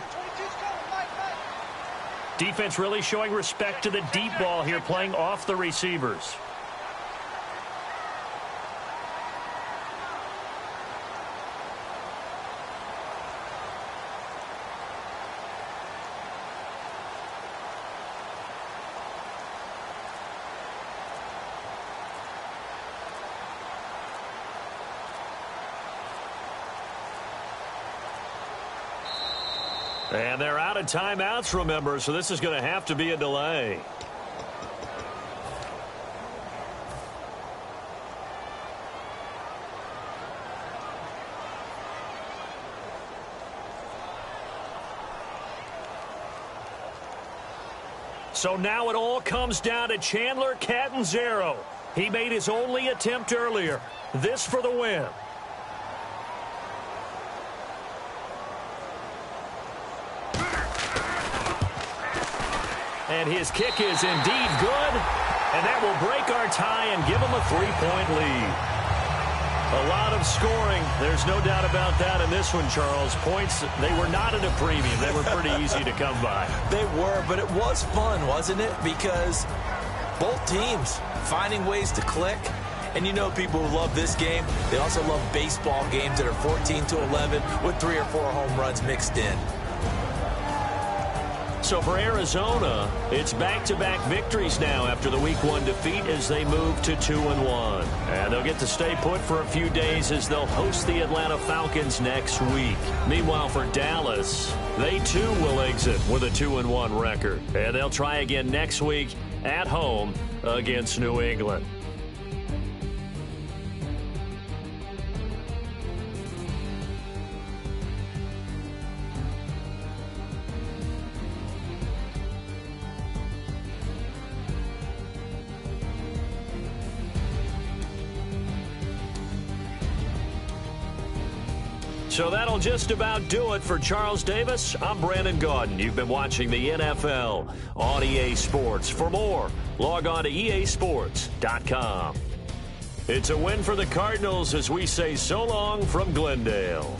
Defense really showing respect to the deep ball here, playing off the receivers. And they're out of timeouts, remember, so this is going to have to be a delay. So now it all comes down to Chandler Catanzaro. He made his only attempt earlier. This for the win. And his kick is indeed good. And that will break our tie and give them a 3-point lead. A lot of scoring. There's no doubt about that in this one, Charles. Points, they were not at a premium. They were pretty easy to come by. They were, but it was fun, wasn't it? Because both teams finding ways to click. And you know people who love this game, they also love baseball games that are 14-11 with 3 or 4 home runs mixed in. So for Arizona, it's back-to-back victories now after the Week 1 defeat as they move to 2-1. And they'll get to stay put for a few days as they'll host the Atlanta Falcons next week. Meanwhile, for Dallas, they too will exit with a 2-1 record. And they'll try again next week at home against New England. So that'll just about do it for Charles Davis. I'm Brandon Gaudin. You've been watching the NFL on EA Sports. For more, log on to easports.com. It's a win for the Cardinals as we say so long from Glendale.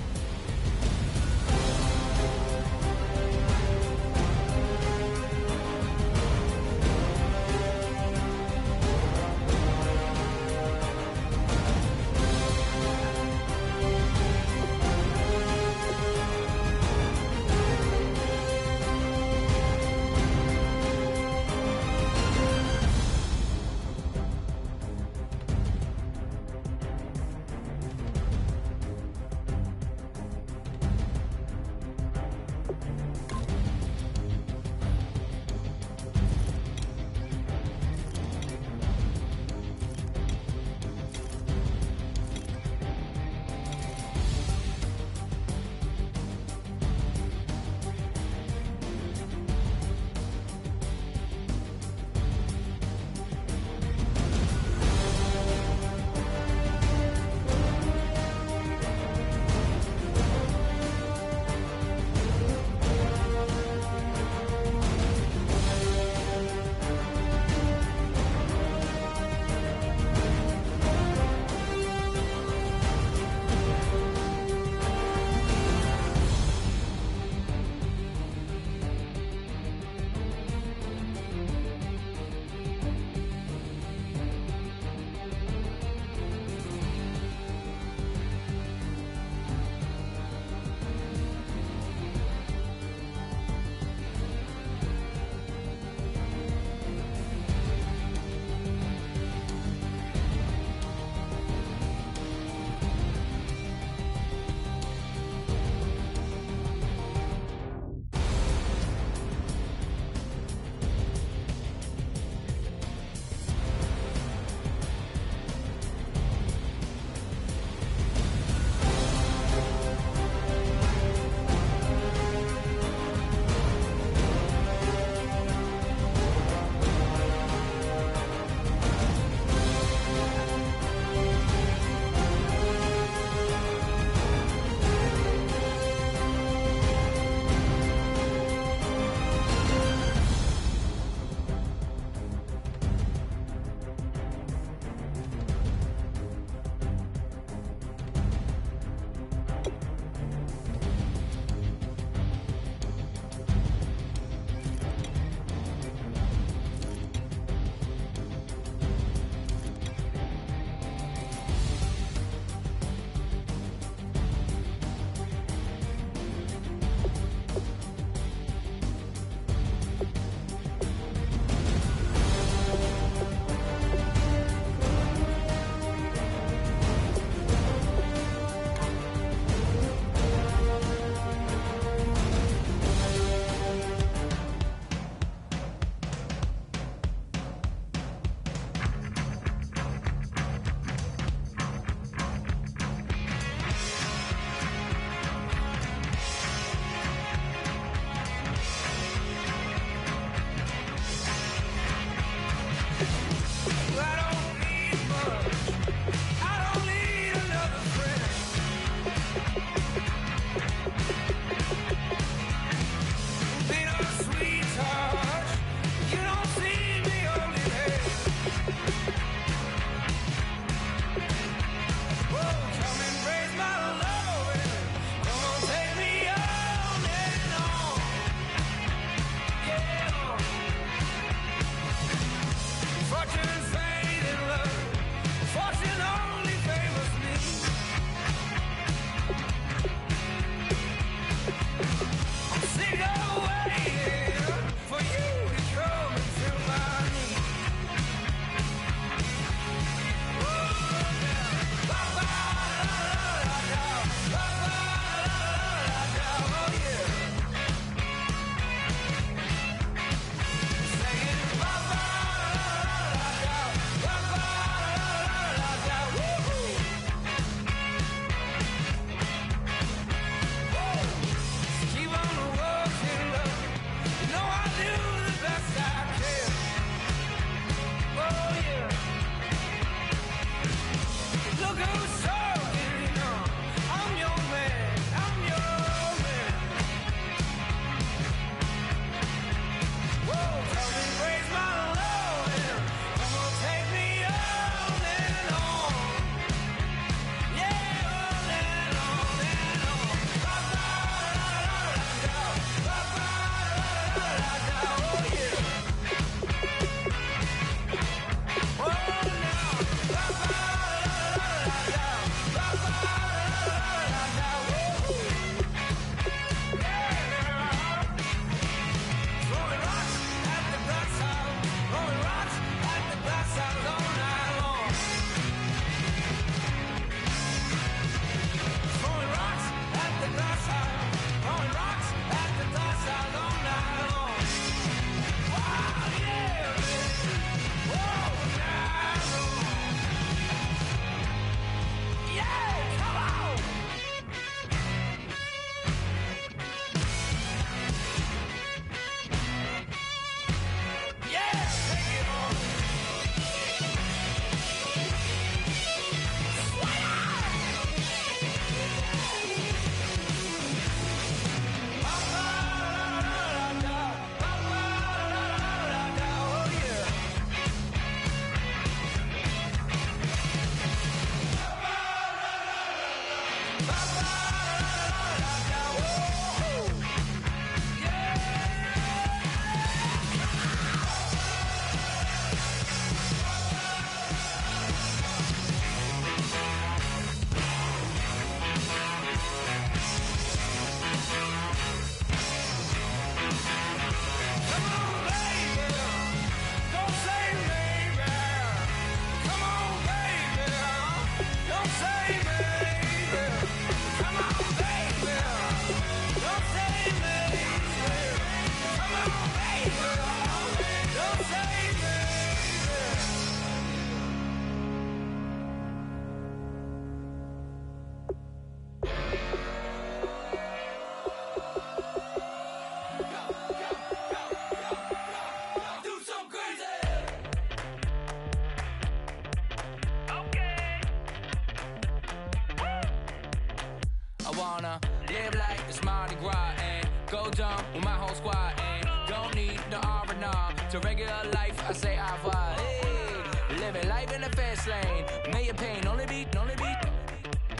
Live like it's Mardi Gras and go dumb with my whole squad and don't need no R&R. To regular life, I say au revoir. Hey, living life in the fast lane. May your pain only beat.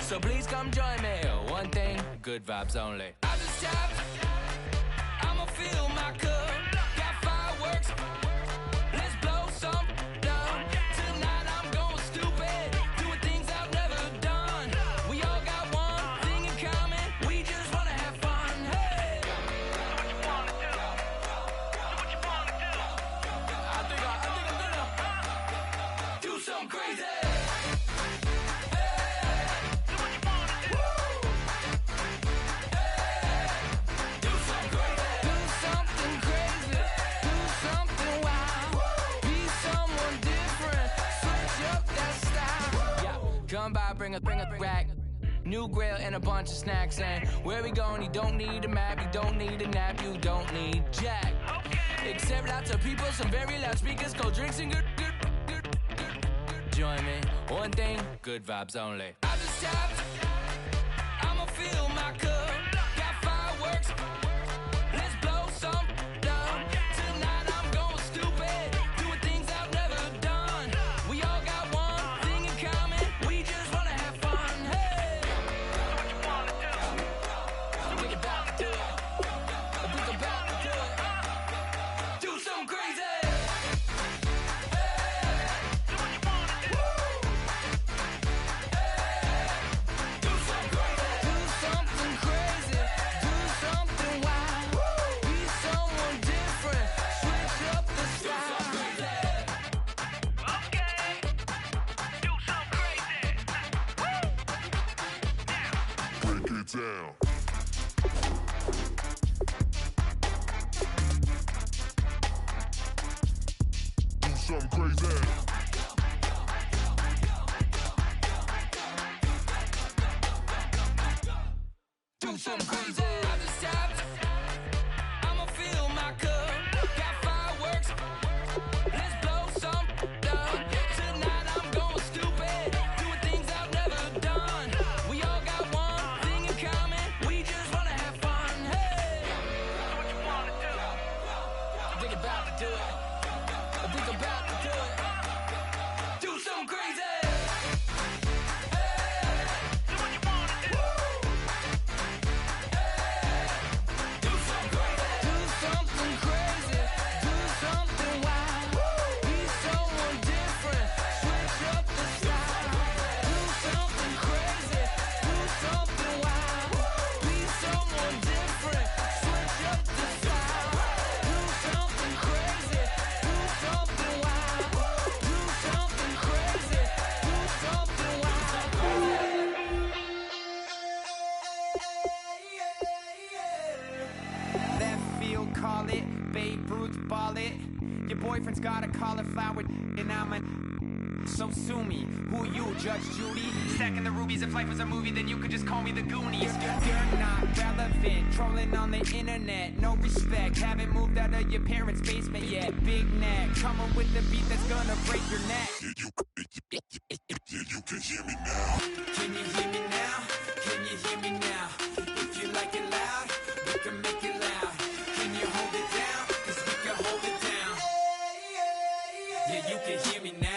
So please come join me. One thing, good vibes only. I just tapped. I'ma fill my cup. Got fireworks. Let's blow some down. Tonight I'm going stupid. Doing things I've never done. We all got one thing in common. We just wanna have fun. Hey. Do what you wanna do. Do what you wanna do. I think I'm gonna do something crazy. Come by, bring a rack. New grill and a bunch of snacks. And where we going, you don't need a map. You don't need a nap. You don't need jack. Except lots of people, some very loud speakers, cold drinks and good. Join me. One thing, good vibes only. I just tapped. I'ma fill my cup. Got fireworks. Let's blow some down. Tonight I'm going stupid. Doing things I've never done. We all got one thing in common. We just wanna have fun. Hey. Do what you wanna do. I think about to do it. I think about to do it. Do something crazy. Hey. Do what you wanna do. Hey. Do something crazy. Do something crazy. Do something wild. Be someone different. Switch up the style. Okay. Do something crazy. Break it down. Do something crazy. Do something crazy. I just tapped. I'ma fill my cup. Got fireworks. Let's blow some down. Tonight I'm going stupid. Doing things I've never done. We all got one thing in common. We just wanna have fun. Hey. Do what you wanna do. I think about to do it. I think about to do it. Do something crazy. Hey. Do what you wanna do. Do something crazy. Do something crazy. Do something wild. Be someone different. Switch up the style. Do something crazy. Do something wild. Be someone different. Switch up the style. Do something crazy. Do something wild. Do something crazy. Do something wild. Left field, call it. Babe Ruth, ball it. Your boyfriend's got a cauliflower, and I'm a. So sue me. Who you, Judge Judy? Stacking the rubies. If life was a movie, then you could just call me the Goonies. You're not relevant. Trolling on the internet. No respect. Haven't moved out of your parents' basement yet. Big neck. Coming with the beat that's gonna break your neck. Yeah, you can hear me now. Can you hear me now? Can you hear me now? If you like it loud, we can make it loud. Can you hold it down? 'Cause we can hold it down. Yeah, you can hear me now.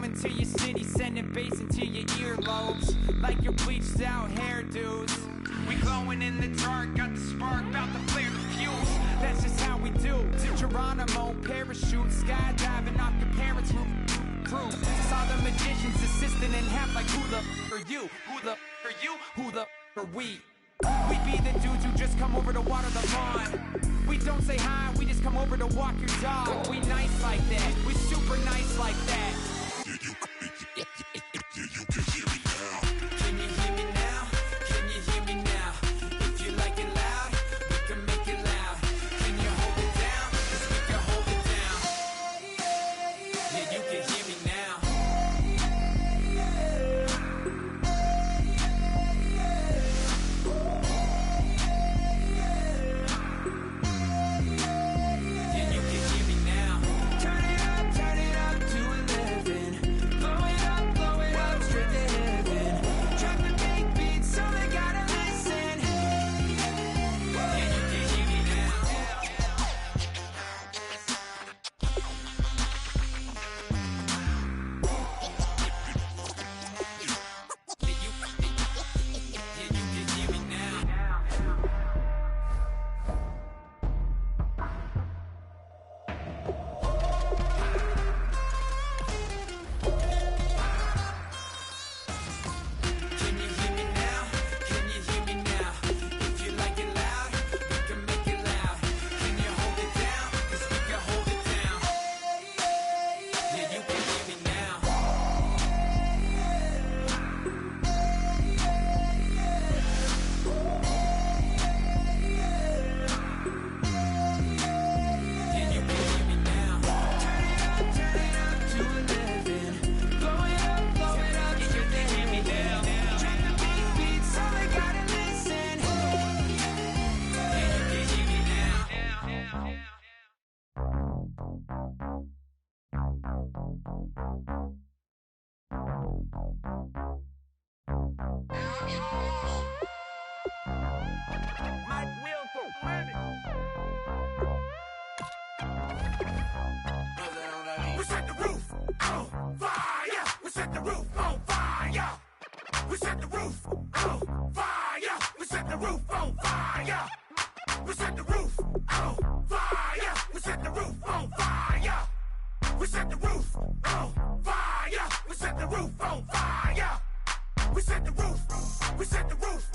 coming to your city, sending bass into your earlobes, like your bleached out hairdos. We glowing in the dark, got the spark, about to flare the fuse. That's just how we do. Geronimo, parachute, skydiving off your parents' roof. Saw the magician's assistant in half, like who the are you? Who the are you? Who the are we? We be the dudes who just come over to water the lawn. We don't say hi, we just come over to walk your dog. We nice like that, we super nice like that. Can you hear me now? Can you hear me now? If you like it loud, we can make it loud. Can you hold it down? 'Cause we can hold it down. Yeah, you can hear me now. Yeah, you can hear me now. Turn it up to 11. Blow it up, straight to heaven. Drop the big beat so they gotta listen. Yeah, you can hear me now. Yeah, you can hear me now. Can you hear me now? Can you hear me now? If you like it loud, we can make it loud. Can you hold it down? 'Cause we can hold it down. Yeah, you can hear me now. Yeah, you can hear me now. Turn it up to 11. Blow it up, yeah, you can hear me now. Drop the big beat so they gotta listen. Yeah, you can hear me now. My will for living. We set the roof on fire. We set the roof on fire. We set the roof on fire. We set the roof on fire. We set the roof on fire. We set the roof on fire. We set the roof on fire. We set the roof on fire. We set the roof. We set the roof.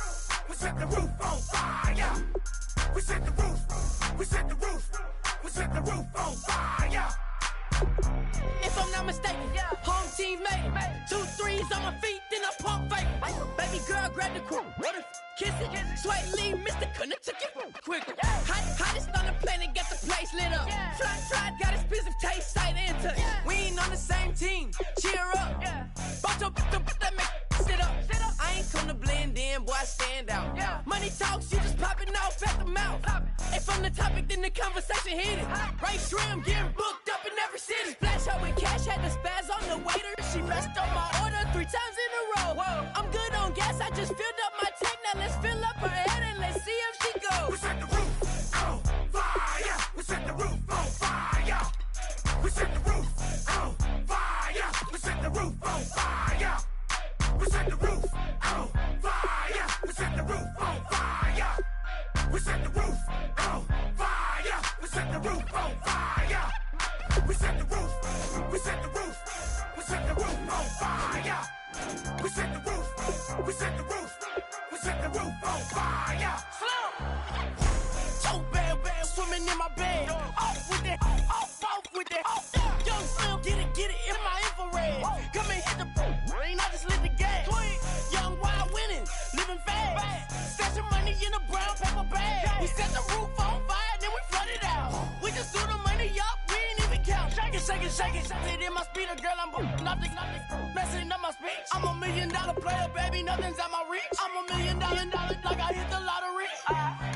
We set the roof on fire. We set the roof. We set the roof. We set the roof on fire. If I'm not mistaken, home team made it. 2 3s on my feet, then I pump fake. Baby girl, grab the crew. What if kiss it? Sweat lean, Mr. Couldn't took it quicker. Hottest on the planet, got the place lit up. Fly, got expensive taste, sight into. We ain't on the same team. Cheer up. Both up, that make sit up. I ain't come to blend in, boy, I stand out. Money talks, you just popping off at the mouth. If I'm the topic, then the conversation hit it. Right shrimp, getting booked up in every city. Splash out with cash, had the spaz on the waiter. She messed up my order 3 times in a row. I'm good on gas, I just filled up my tank. Now let's fill up her head and let's see if she goes. We set the roof on fire. We set the roof on fire. We set the roof on fire. We set the roof on fire. We set the roof on fire. We set the roof on fire. We set the roof on fire. We set the roof on fire. We set the roof. We set the roof. We set the roof on fire. We set the roof. We set the roof. We set the roof on fire. So bad, swimming in my bed. Off with it, off with it. Young Slim, get it in my infrared. Come and hit the rain, I just lit the gas. Young wild winning, living fast. Stashing money in a brown paper bag. We set the roof on fire, then we flood it out. We just threw the money up, we ain't even count. Shake it. Hit in my speeder, girl, I'm nothing. Messing up my speech. I'm $1 million player, baby, nothing's at my reach. I'm $1 million like I hit the lottery.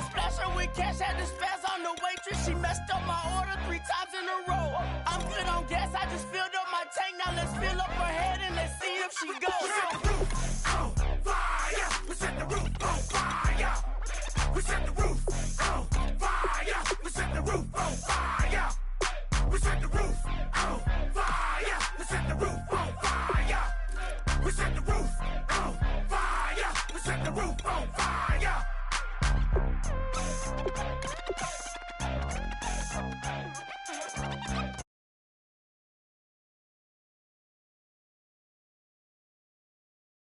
Splash her with cash, had the spaz on the waitress. She messed up my order 3 times in a row. I'm good on gas, I just filled up my tank. Now let's fill up her head and let's see if she goes. We set the roof on fire. We set the roof on fire. We set the roof on fire. We set the roof on fire. We set the roof on fire. We set the roof on fire. We set the